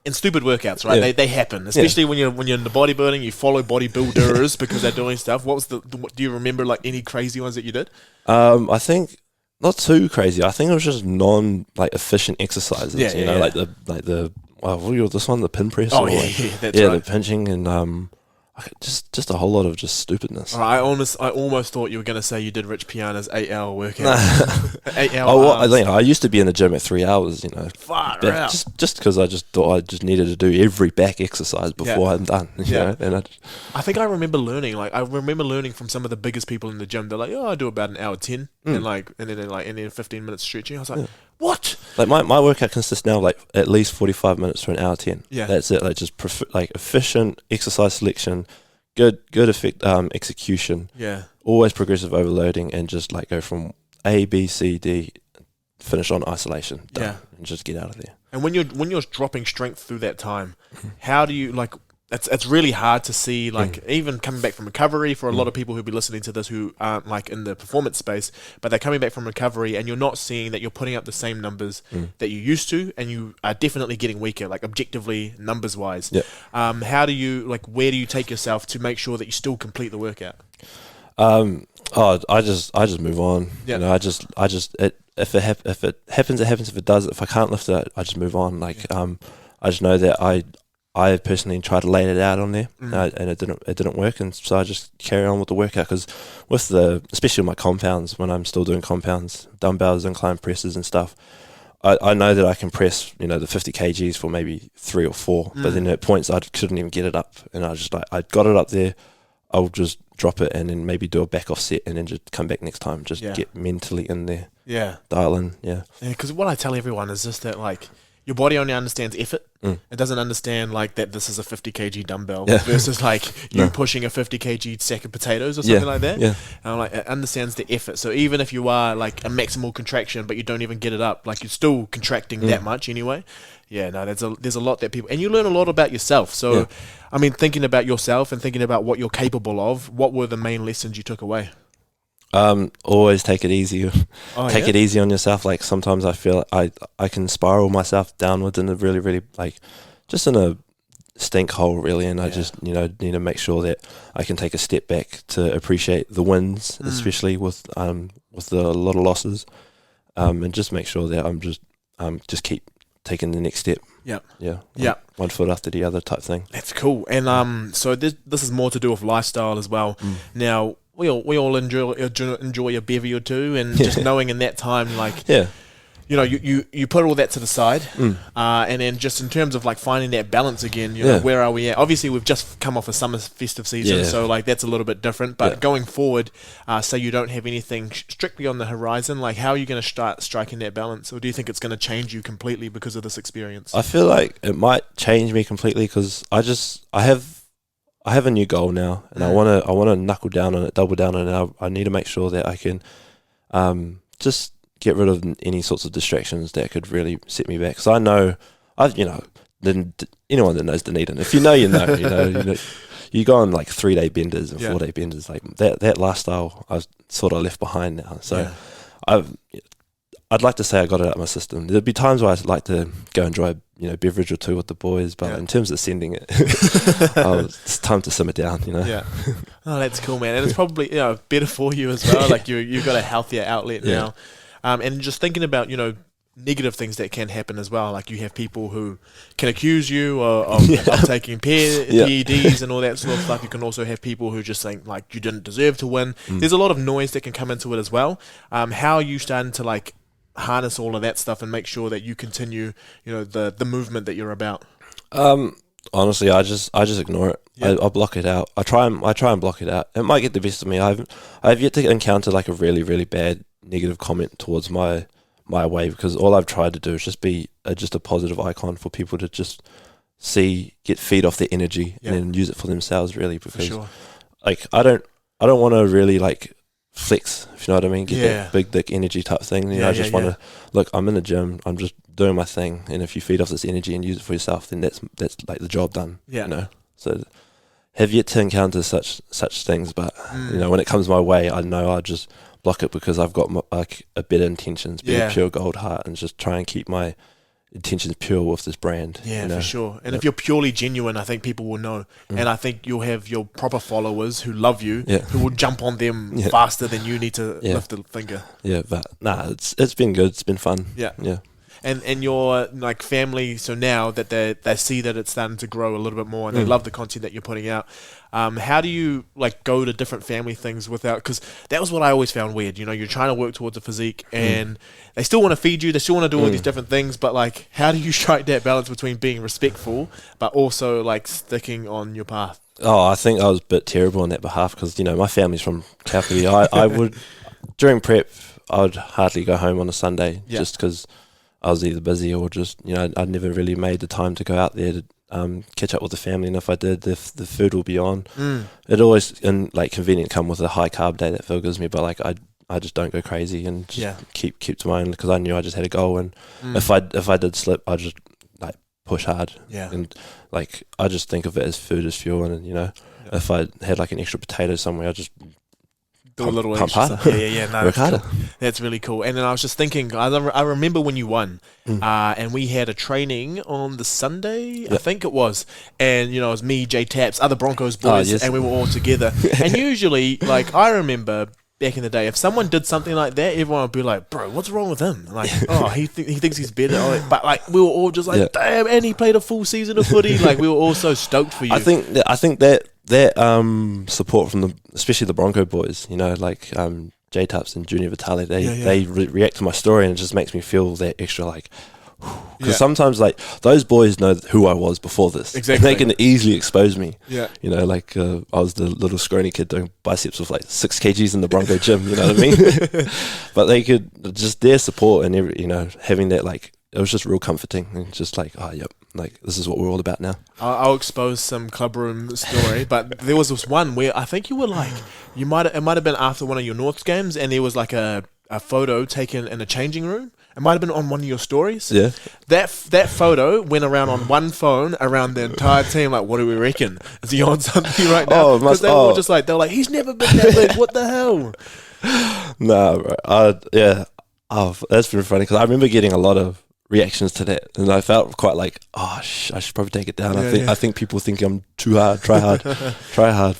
in stupid workouts, right? Yeah. They happen, especially when you're in the bodybuilding. You follow bodybuilders because they're doing stuff. What was do you remember any crazy ones that you did? I think not too crazy. I think it was just efficient exercises. Yeah, this one, the pin press. Oh, that's right. The pinching and just a whole lot of just stupidness. I almost thought you were going to say you did Rich Piana's 8-hour workout. 8 hour. I used to be in the gym at 3 hours. Far out. Just because I just thought I just needed to do every back exercise before I'm done. And I think I remember learning from some of the biggest people in the gym. They're I do about an hour 10, and then 15 minutes stretching. I was like, what? My workout consists now at least 45 minutes to an hour 10. Yeah, that's it. Just efficient exercise selection, good execution. Yeah. Always progressive overloading, and just like go from A, B, C, D, finish on isolation. Done, Yeah. and just get out of there. And when you're dropping strength through that time, how do you like? It's really hard to see, like, even coming back from recovery for a lot of people who'll be listening to this who aren't like in the performance space, but they're coming back from recovery and you're not seeing that you're putting up the same numbers that you used to, and you are definitely getting weaker, like objectively numbers wise. Yep. How do you, like, where do you take yourself to make sure that you still complete the workout? I just move on. Yeah. You know, if it happens, it happens. If it does, if I can't lift it, I just move on. Like, I just know that I personally tried to lay it out on there, and it didn't work, and so I just carry on with the workout, because with especially with my compounds, when I'm still doing compounds, dumbbells, incline presses and stuff, I know that I can press, you know, the 50 kgs for maybe 3 or 4, but then at points I couldn't even get it up, and I got it up there, I'll just drop it and then maybe do a back off set and then just come back next time, just get mentally in there, dial in, because what I tell everyone is just that, like, your body only understands effort. It doesn't understand, like, that this is a 50 kg dumbbell versus, like, you pushing a 50 kg sack of potatoes or something like that. Yeah. And, like, it understands the effort. So even if you are, like, a maximal contraction, but you don't even get it up, like, you're still contracting that much anyway. Yeah, no, there's a lot that people... And you learn a lot about yourself. So, I mean, thinking about yourself and thinking about what you're capable of, what were the main lessons you took away? Always take it easy. Take it easy on yourself. Like, sometimes I feel I can spiral myself downwards in a really, really, like, just in a stink hole, really, and I just, you know, need to make sure that I can take a step back to appreciate the wins, especially with a lot of losses, and just make sure that I'm just keep taking the next step. One foot after the other type thing. That's cool. And so this is more to do with lifestyle as well. Now, we all enjoy a bevy or two, and just knowing in that time, like, you know, you put all that to the side, and then just in terms of, like, finding that balance again, you know, where are we at? Obviously, we've just come off a summer festive season, so, like, that's a little bit different. But going forward, say you don't have anything strictly on the horizon, like, how are you going to start striking that balance, or do you think it's going to change you completely because of this experience? I feel like it might change me completely, because I have a new goal now, and I want to knuckle down on it, double down on it. I need to make sure that I can just get rid of any sorts of distractions that could really set me back. So I know, anyone that knows Dunedin, if you know, you know, you go on, like, 3-day benders and 4-day benders, like that lifestyle I've sort of left behind now. So I'd like to say I got it out of my system. There'd be times where I'd like to go enjoy a, you know, beverage or two with the boys, but in terms of sending it, it's time to simmer down, you know. Yeah. Oh, that's cool, man. And it's probably, you know, better for you as well. Like, you've got a healthier outlet now. And just thinking about, you know, negative things that can happen as well. Like, you have people who can accuse you of taking PEDs and all that sort of stuff. You can also have people who just think, like, you didn't deserve to win. There's a lot of noise that can come into it as well. How are you starting to, like, harness all of that stuff and make sure that you continue, you know, the movement that you're about? Honestly, I just ignore it. I block it out. I try and block it out. It might get the best of me. I've yet to encounter, like, a really, really bad negative comment towards my way, because all I've tried to do is just be just a positive icon for people to just feed off their energy and then use it for themselves, really, because like, I don't want to really, like, flex, if you know what I mean, get that big dick energy type thing. You know, I just want to look, I'm in the gym, I'm just doing my thing, and if you feed off this energy and use it for yourself, then that's like the job done. You know, so have yet to encounter such things, but you know, when it comes my way, I know I just block it, because I've got like a better intentions, pure gold heart, and just try and keep my intentions pure with this brand. You know? For sure. And if you're purely genuine, I think people will know. And I think you'll have your proper followers who love you, who will jump on them faster than you need to lift a finger. But it's been good. It's been fun. And your, like, family, so now that they see that it's starting to grow a little bit more and they love the content that you're putting out, how do you, like, go to different family things without, because that was what I always found weird, you know, you're trying to work towards a physique and they still want to feed you, they still want to do all these different things, but, like, how do you strike that balance between being respectful but also, like, sticking on your path? Oh, I think I was a bit terrible on that behalf, because, you know, my family's from Kapiti. I would, during prep, I would hardly go home on a Sunday just because I was either busy or just, you know, I'd never really made the time to go out there catch up with the family, and if I did, the food will be on. It always, and like convenient, come with a high carb day that Phil gives me, but like I just don't go crazy and just keep to my own, because I knew I just had a goal, and if I did slip, I just like push hard, and like I just think of it as food as fuel, and if I had like an extra potato somewhere, I just do a little pump extra harder. No, work harder. cool. That's really cool. And then I was just thinking, I remember when you won, and we had a training on the Sunday, I think it was, and it was me, Jay Taps, other Broncos boys, and we were all together. And usually, like, I remember back in the day, if someone did something like that, everyone would be like, bro, what's wrong with him? Like, he thinks he's better. But like, we were all just like, damn, and he played a full season of footy. Like, we were all so stoked for you. I think that support from especially the Bronco boys, like J Tups and Junior Vitale, they react to my story, and it just makes me feel that extra like, because sometimes like those boys know who I was before this. Exactly. And they can easily expose me. Yeah. Like I was the little scrawny kid doing biceps with like 6 kgs in the Bronco gym. You know what I mean? But they could just their support and having that, like, it was just real comforting, and just like, like this is what we're all about now. I'll expose some clubroom story, but there was this one where I think you were like, it might have been after one of your Norths games, and there was like a photo taken in a changing room. It might have been on one of your stories. Yeah. That photo went around on one phone around the entire team. Like, what do we reckon? Is he on something right now? Because they were just like, he's never been that big. What the hell? Nah, bro. That's been funny, because I remember getting a lot of reactions to that, and I felt quite like, I should probably take it down. I think people think I'm too hard, try hard,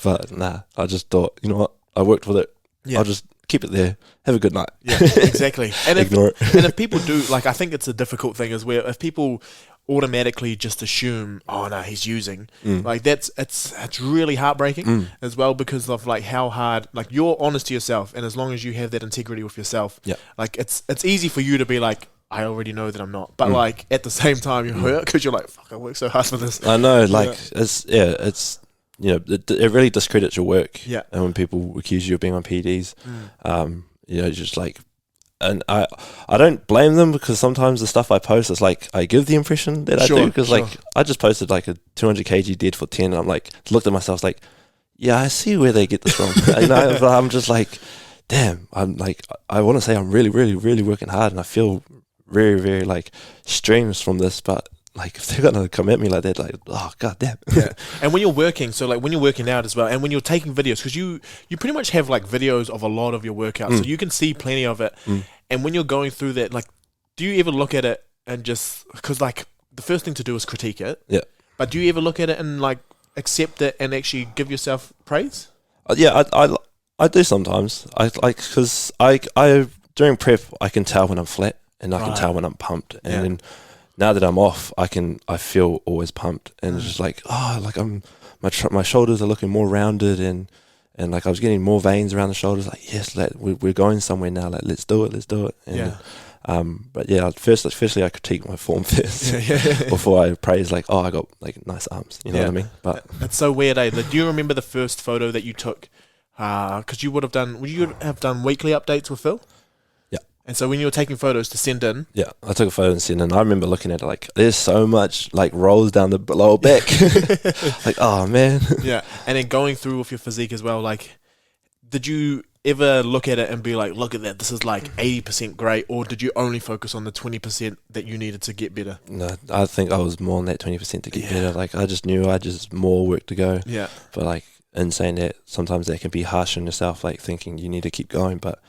but nah, I just thought, you know what, I worked with it. I'll just keep it there. Have a good night. Yeah, exactly. And ignore it. And if people do, like, I think it's a difficult thing is where if people automatically just assume, he's using, like it's really heartbreaking as well, because of like how hard, like, you're honest to yourself, and as long as you have that integrity with yourself, like it's easy for you to be like, I already know that I'm not, but like at the same time you're hurt because you're like, fuck, I worked so hard for this. I know, like it's it really discredits your work. Yeah. And when people accuse you of being on PDs, just like, and I don't blame them, because sometimes the stuff I post is like, I give the impression that I do, because like I just posted like a 200 kg dead for 10, and I'm like, looked at myself like, I see where they get this from. But I'm just like, damn, I'm like, I want to say I'm really, really, really working hard, and I feel very, very like streams from this, but like, if they're gonna come at me like that, like, oh god damn. Yeah. And when you're working, so like when you're working out as well, and when you're taking videos, because you pretty much have like videos of a lot of your workouts, so you can see plenty of it. And when you're going through that, like, do you ever look at it and just, because like the first thing to do is critique it, but do you ever look at it and like accept it and actually give yourself praise? I do sometimes. I like, because I during prep I can tell when I'm flat, and I can tell when I'm pumped, and then now that I'm off, I feel always pumped, and it's just like, like my shoulders are looking more rounded, and like I was getting more veins around the shoulders. Like, yes, we're going somewhere now. Like, let's do it. And, but firstly I critique my form first before I praise, like, I got like nice arms. You know what I mean? But it's so weird. Do you remember the first photo that you took? Because you would have done weekly updates with Phil? And so when you were taking photos to send in... Yeah, I took a photo and sent in. I remember looking at it like, there's so much like rolls down the lower back. Like, oh, man. Yeah, and then going through with your physique as well, like, did you ever look at it and be like, look at that, this is like 80% great, or did you only focus on the 20% that you needed to get better? No, I think I was more on that 20% to get better. Like, I just knew I just more work to go. Yeah. But like, in saying that, sometimes that can be harsh on yourself, like thinking you need to keep going, but...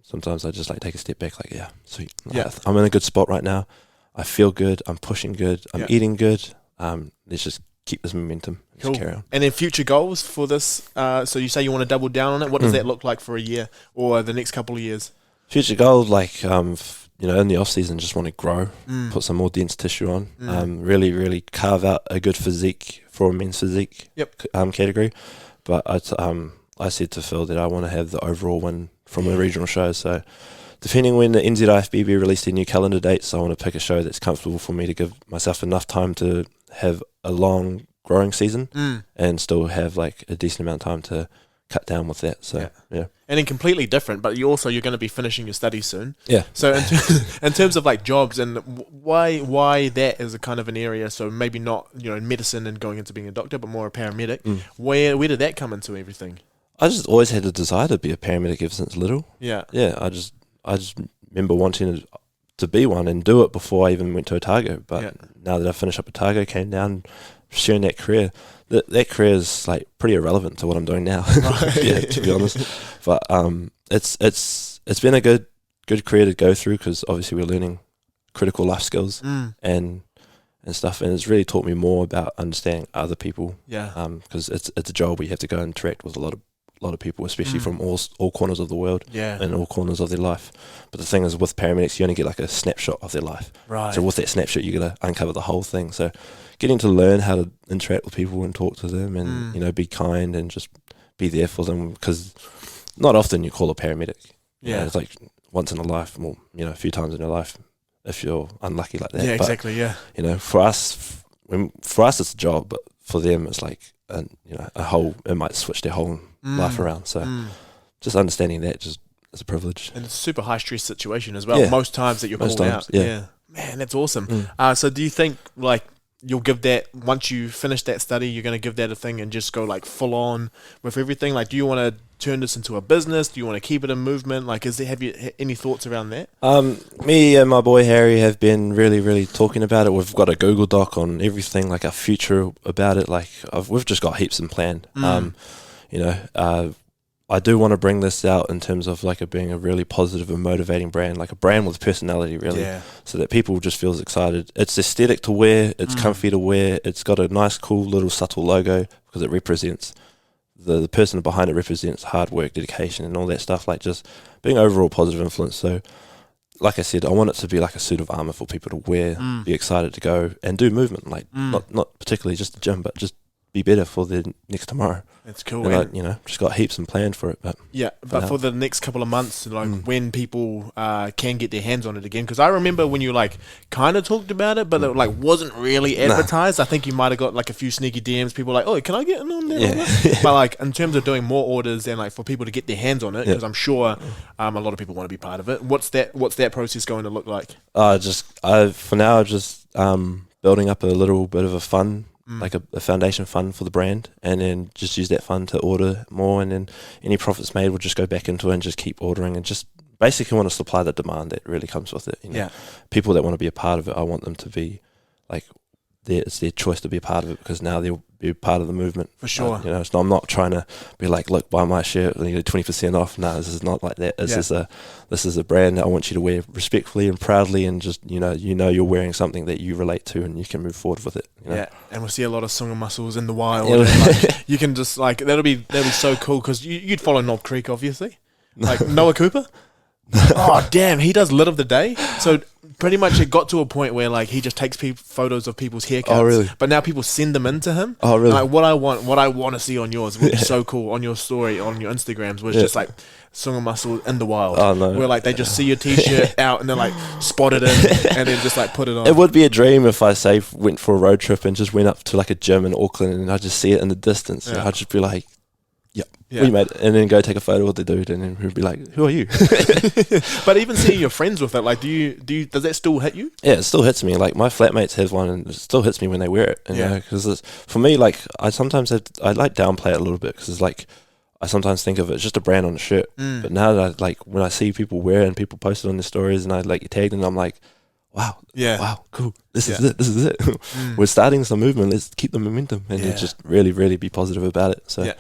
sometimes I just like take a step back, like, sweet. Yeah. I'm in a good spot right now. I feel good. I'm pushing good. I'm eating good. Let's just keep this momentum. Just carry on. And then future goals for this. So you say you want to double down on it. What does that look like for a year or the next couple of years? Future goals, like, in the off season, just want to grow, put some more dense tissue on, really, really carve out a good physique for a men's physique category. But I said to Phil that I want to have the overall win from a regional show. So depending when the NZIFBB release their new calendar dates, I want to pick a show that's comfortable for me to give myself enough time to have a long growing season and still have like a decent amount of time to cut down with that. So yeah. And then completely different, but you're going to be finishing your studies soon. Yeah. So in terms of like jobs, and why that is a kind of an area, so maybe not, medicine and going into being a doctor, but more a paramedic. Where did that come into everything? I just always had a desire to be a paramedic ever since little. Yeah. Yeah, I just remember wanting to be one and do it before I even went to Otago. But now that I finished up Otago, came down, pursuing that career. That career is like pretty irrelevant to what I'm doing now. Right. Yeah, to be honest. But it's been a good career to go through, because obviously we're learning critical life skills and stuff, and it's really taught me more about understanding other people. Yeah. Because it's a job where you have to go and interact with a lot of people, especially from all corners of the world. Yeah. And all corners of their life. But the thing is, with paramedics, you only get like a snapshot of their life. Right. So with that snapshot, you got to uncover the whole thing. So getting to learn how to interact with people and talk to them, and be kind and just be there for them, because not often you call a paramedic. Yeah. It's like once in a life, or a few times in your life, if you're unlucky like that. Yeah, But, exactly. Yeah. for us it's a job, but for them it's like a whole. It might switch their whole life around. So just understanding that just is a privilege. And it's a super high stress situation as well. Yeah. Most times that you're Most called times, out. yeah. Man, that's awesome. So do you think like you'll give that, once you finish that study, you're going to give that a thing and just go like full on with everything? Like, do you want to turn this into a business? Do you want to keep it in movement? Like, have you any thoughts around that? Me and my boy Harry have been really, really talking about it. We've got a Google Doc on everything, like our future about it. Like we've just got heaps in plan. I do want to bring this out in terms of like it being a really positive and motivating brand, like a brand with personality, really, so that people just feels excited. It's aesthetic to wear, it's comfy to wear, it's got a nice, cool little subtle logo, because it represents the person behind it represents hard work, dedication, and all that stuff. Like just being overall positive influence. So, like I said, I want it to be like a suit of armor for people to wear, be excited to go and do movement, like not particularly just the gym, but just be better for the next tomorrow. That's cool. And just got heaps and planned for it. But for the next couple of months, like when people can get their hands on it again, because I remember when you like kind of talked about it, but it like wasn't really advertised. I think you might have got like a few sneaky DMs. People like, oh, can I get in on there? Yeah. But like in terms of doing more orders and like for people to get their hands on it, because I'm sure a lot of people want to be part of it. What's that process going to look like? For now, just building up a little bit of a fund. Like a foundation fund for the brand, and then just use that fund to order more, and then any profits made will just go back into it and just keep ordering, and just basically want to supply the demand that really comes with it. People that want to be a part of it, I want them to be like it's their choice to be a part of it, because now they'll be part of the movement. For sure. So I'm not trying to be like, look, buy my shirt, 20% off. No, this is not like that. This is a brand that I want you to wear respectfully and proudly, and just you're wearing something that you relate to and you can move forward with it. Yeah, and we'll see a lot of Suga Muscles in the wild. And you can just like that'll be so cool, because you'd follow Knob Creek, obviously, like Noah Cooper. Oh damn, he does lit of the day. So pretty much it got to a point where like he just takes photos of people's haircuts. Oh really? But now people send them in to him. Oh really? Like what I want to see on yours, which is so cool, on your story, on your Instagrams, was just like Suga Muscle in the wild. Oh no. Where like they just see your t-shirt out and they're like spot it in and then just like put it on. It would be a dream if I went for a road trip and just went up to like a gym in Auckland and I just see it in the distance. And I'd just be like, we made it, and then go take a photo with the dude, and then he'd be like, "Who are you?" But even seeing your friends with it, like, does that still hit you? Yeah, it still hits me. Like my flatmates have one, and it still hits me when they wear it. Because for me, like I sometimes I like downplay it a little bit, because it's like I sometimes think of it as just a brand on a shirt. But now that when I see people wear it and people post it on their stories, and I like get tagged, and I'm like, wow, cool. This is it. We're starting some movement. Let's keep the momentum, and just really, really be positive about it. So. Yeah.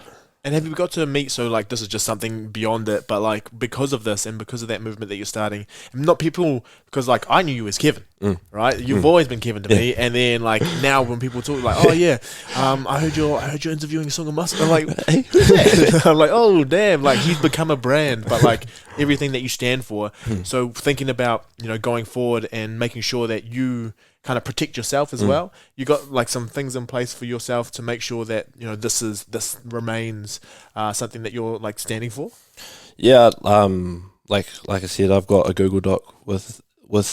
And have you got to meet, so like this is just something beyond it, but like because of this and because of that movement that you're starting, not people, because like I knew you as Kevin, right? You've always been Kevin to me, and then like now when people talk like, oh yeah, I heard you're interviewing Suga Muscle. I'm like, hey, who's that? I'm like, oh damn, like he's become a brand, but like everything that you stand for. So thinking about going forward and making sure that you kind of protect yourself as well. You got like some things in place for yourself to make sure that this remains something that you're like standing for. Yeah, like I said, I've got a Google Doc with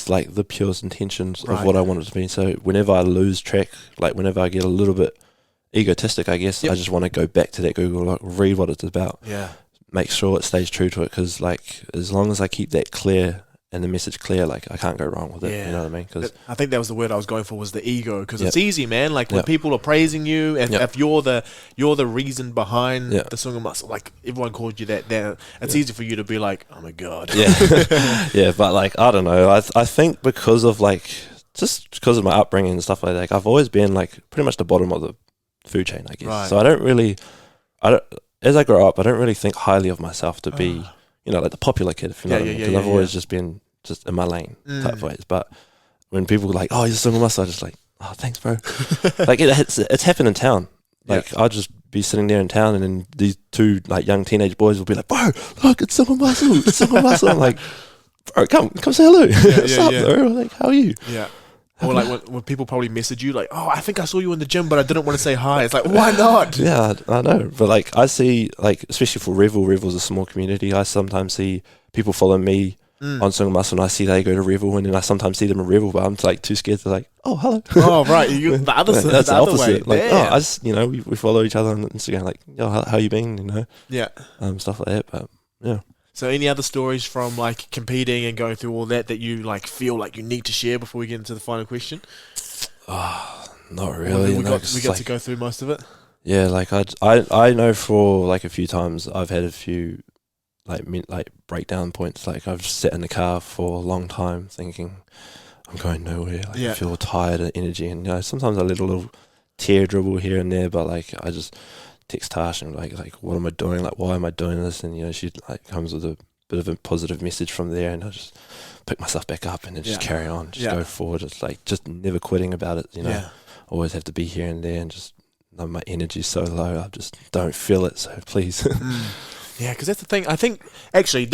like the purest intentions of what I want it to be. So whenever I lose track, like whenever I get a little bit egotistic, I guess I just want to go back to that Google Doc, read what it's about. Yeah. make sure it stays true to it, because like as long as I keep that clear and the message clear, like I can't go wrong with it. You know what I mean? Cause I think that was the word I was going for, was the ego, because Yep. it's easy, man. Like when Yep. people are praising you, and Yep. if you're the reason behind Yep. the Suga Muscle, like everyone called you that, then it's easy for you to be like, oh my god. Yeah, yeah, but like I don't know. I think because of like just because of my upbringing and stuff like I've always been like pretty much the bottom of the food chain, I guess. Right. So I don't. As I grow up, I don't really think highly of myself to be, you know, like the popular kid, if you know what I mean. Because I've always just been just in my lane type of ways. But when people are like, "Oh, you're Suga Muscle," I just like, "Oh, thanks, bro." Like it's happened in town. Like I'll just be sitting there in town, and then these two like young teenage boys will be like, "Bro, look, it's Suga Muscle, it's Suga Muscle." I'm like, "Bro, come say hello. What's up, bro? Like, how are you?" Yeah. Or like when people probably message you like, oh, I think I saw you in the gym, but I didn't want to say hi. It's like, why not? Yeah, I know. But like I see, like especially for Revel's a small community. I sometimes see people follow me on Suga Muscle, and I see they go to Revel, and then I sometimes see them in Revel, but I'm like too scared to like, oh, hello. Oh, right. You, the other side, That's the the other opposite. way. Like, Damn. I just, you know, we follow each other on Instagram, like, yo, how you been? You know, Yeah. stuff like that. But yeah. So any other stories from like competing and going through all that you like feel like you need to share before we get into the final question? Not really. We no, got 'cause to like, go through most of it. yeah, like I know for like a few times I've had a few like breakdown points. Like I've sat in the car for a long time thinking I'm going nowhere. Like I feel tired of energy, and you know sometimes I let a little tear dribble here and there, but like I just text Tash and like what am I doing? Like why am I doing this? And you know she like comes with a bit of a positive message from there, and I just pick myself back up and then just carry on, just go forward. It's like just never quitting about it, you know. Always have to be here and there, and just my energy's so low, I just don't feel it. So please. Yeah, because that's the thing. I think actually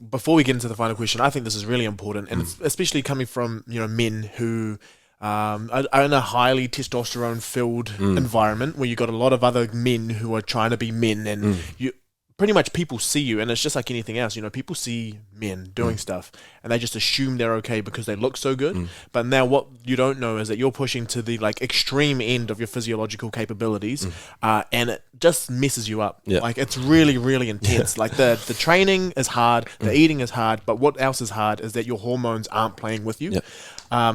before we get into the final question, I think this is really important, and it's especially coming from men who are in a highly testosterone-filled environment where you got a lot of other men who are trying to be men, and you pretty much people see you, and it's just like anything else. People see men doing stuff, and they just assume they're okay because they look so good. But now what you don't know is that you're pushing to the like extreme end of your physiological capabilities, and it just messes you up. Like it's really, really intense. Like the training is hard, the eating is hard, but what else is hard is that your hormones aren't playing with you.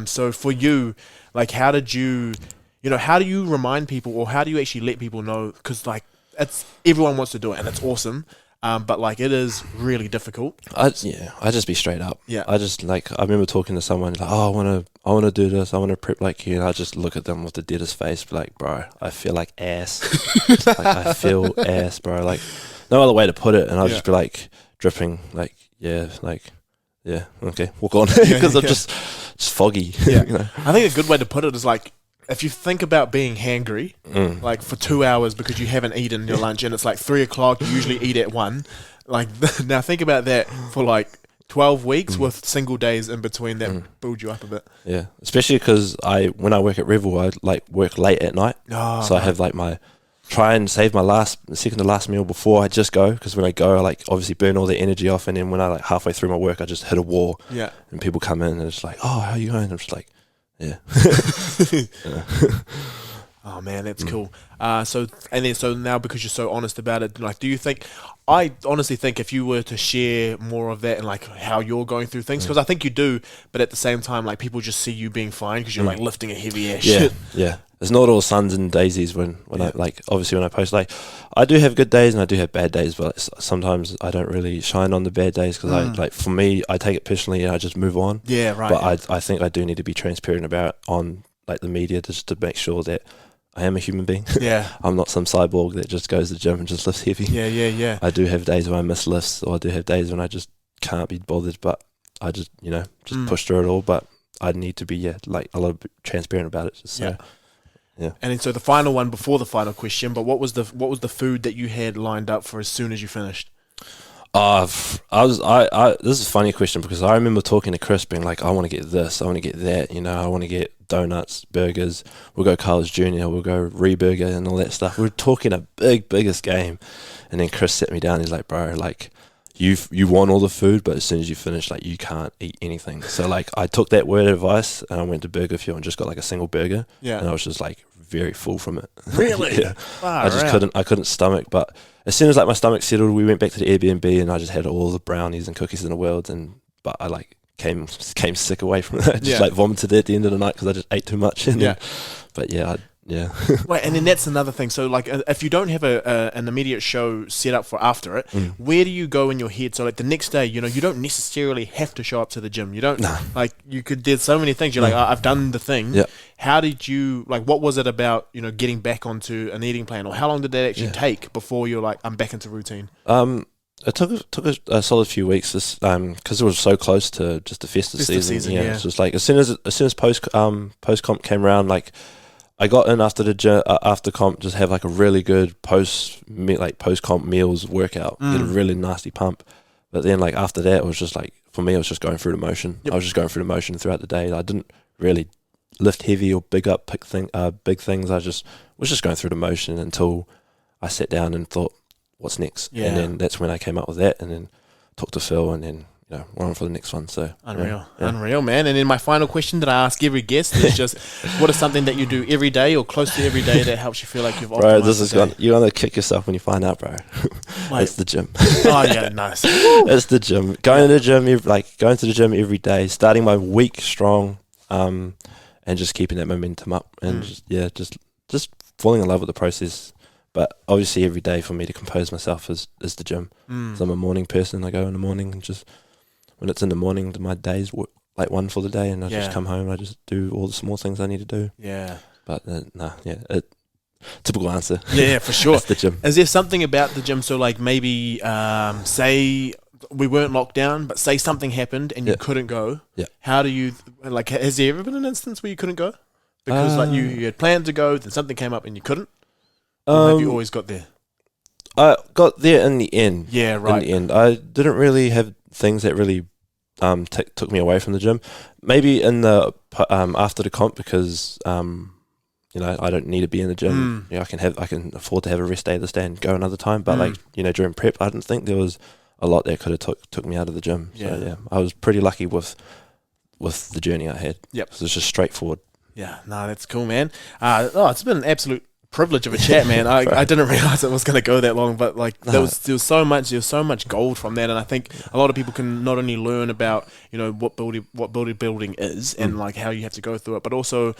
So for you, like how do you remind people, or how do you actually let people know? Because like everyone wants to do it, and it's awesome. But like it is really difficult. I just be straight up. I just like I remember talking to someone like, oh, I wanna do this, I wanna prep like you, and I just look at them with the deadest face, be like, bro, I feel like ass. Like I feel ass, bro. Like no other way to put it, and I'll just be like dripping, like okay, walk on, because I'm just foggy. You know? I think a good way to put it is like, if you think about being hangry, like for 2 hours because you haven't eaten your lunch, and it's like 3 o'clock, you usually eat at 1. Like now think about that for like 12 weeks with single days in between that build you up a bit. Yeah, especially because when I work at Revel, I like work late at night, so I have like try and save my second to last meal before I just go, because when I go I like obviously burn all the energy off, and then when I like halfway through my work I just hit a wall, and people come in and it's like, oh, how are you going? I'm just like, Oh man, that's cool. So now, because you're so honest about it, like, do you think? I honestly think if you were to share more of that and like how you're going through things, because I think you do, but at the same time, like people just see you being fine because you're like lifting a heavy ass shit. Yeah. It's not all suns and daisies when I like obviously when I post, like I do have good days and I do have bad days, but sometimes I don't really shine on the bad days because I like, for me, I take it personally and I just move on. Yeah, right. But I think I do need to be transparent about on like the media just to make sure that I am a human being. Yeah. I'm not some cyborg that just goes to the gym and just lifts heavy. Yeah. I do have days when I miss lifts, or I do have days when I just can't be bothered, but I just push through it all. But I need to be like a lot transparent about it. Just so. Yeah. And then so the final one before the final question, but what was the food that you had lined up for as soon as you finished? This is a funny question because I remember talking to Chris being like, I want to get this, I want to get that, I want to get donuts, burgers, we'll go Carl's Jr., we'll go Reburger and all that stuff. We were talking a biggest game, and then Chris sat me down, he's like, bro, like, you want all the food, but as soon as you finish, like, you can't eat anything. So like I took that word of advice and I went to Burger Fuel and just got like a single burger. Yeah. And I was just like very full from it. Really? Yeah. I couldn't stomach. But as soon as like my stomach settled, we went back to the Airbnb and I just had all the brownies and cookies in the world. But I like came sick away from it. I just like vomited at the end of the night because I just ate too much. And yeah. Right, and then that's another thing. So, like, if you don't have an immediate show set up for after it, where do you go in your head? So, like, the next day, you know, you don't necessarily have to show up to the gym. You don't, like, you could, there's so many things. You're like, I've done the thing. Yeah. How did you, like, what was it about, you know, getting back onto an eating plan? Or how long did that actually take before you're like, I'm back into routine? It took a solid few weeks, because it was so close to just the festive season. Yeah, it's just like as soon as post comp came around, like I got in after the gym, after comp, just have like a really good post comp meals workout, get a really nasty pump. But then like after that, it was just like, for me, it was just going through the motion. I was just going through the motion throughout the day. I didn't really lift heavy or big things. I was just going through the motion until I sat down and thought, what's next? Yeah. And then that's when I came up with that, and then talked to Phil, and then, you know, we're on for the next one. So Unreal, man. And then my final question that I ask every guest is just, what is something that you do every day or close to every day that helps you feel like you've optimized the day? You're gonna kick yourself when you find out, bro. It's the gym. Oh yeah, nice. It's the gym. Going to the gym every day, starting my week strong, and just keeping that momentum up, and just falling in love with the process. But obviously every day for me to compose myself is the gym. So I'm a morning person. I go in the morning and just, when it's in the morning, my day's like one for the day, and I just come home and I just do all the small things I need to do. Yeah. But typical answer. Yeah, for sure. It's the gym. Is there something about the gym? So like maybe say we weren't locked down, but say something happened and you couldn't go. Yeah. How do you, like, has there ever been an instance where you couldn't go? Because like you had planned to go, then something came up and you couldn't? Or have you always got there? I got there in the end. Yeah, right. In the end, I didn't really have things that really took me away from the gym. Maybe in the after the comp, because you know, I don't need to be in the gym. You know, I can afford to have a rest day this day and go another time. But like, you know, during prep, I didn't think there was a lot that could have took me out of the gym. Yeah. So yeah, I was pretty lucky with the journey I had. Yep. So it's just straightforward. Yeah, no, that's cool, man. It's been an absolute privilege of a chat, man. I didn't realize it was going to go that long, but like there was so much gold from that, and I think a lot of people can not only learn about, you know, what bodybuilding is and like how you have to go through it, but also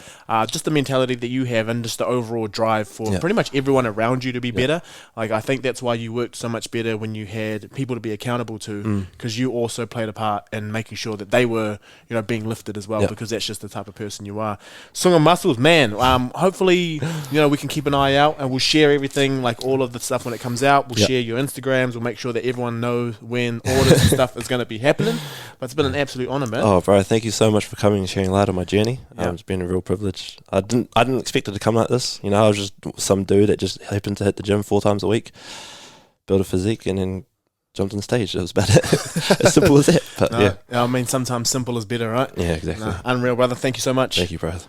just the mentality that you have and just the overall drive for pretty much everyone around you to be better. Like I think that's why you worked so much better when you had people to be accountable to, because you also played a part in making sure that they were, you know, being lifted as well, because that's just the type of person you are. Suga Muscles, man. Hopefully, you know, we can keep an eye out, and we'll share everything, like all of the stuff when it comes out. We'll share your Instagrams. We'll make sure that everyone knows when all this stuff is going to be happening. But it's been an absolute honor, man. Oh, bro, thank you so much for coming and sharing light on my journey. It's been a real privilege. I didn't expect it to come like this. You know, I was just some dude that just happened to hit the gym 4 times a week, build a physique, and then jumped on stage. That was about it. As simple as that. But I mean, sometimes simple is better, right? Yeah, exactly. Unreal, brother. Thank you so much. Thank you, brother.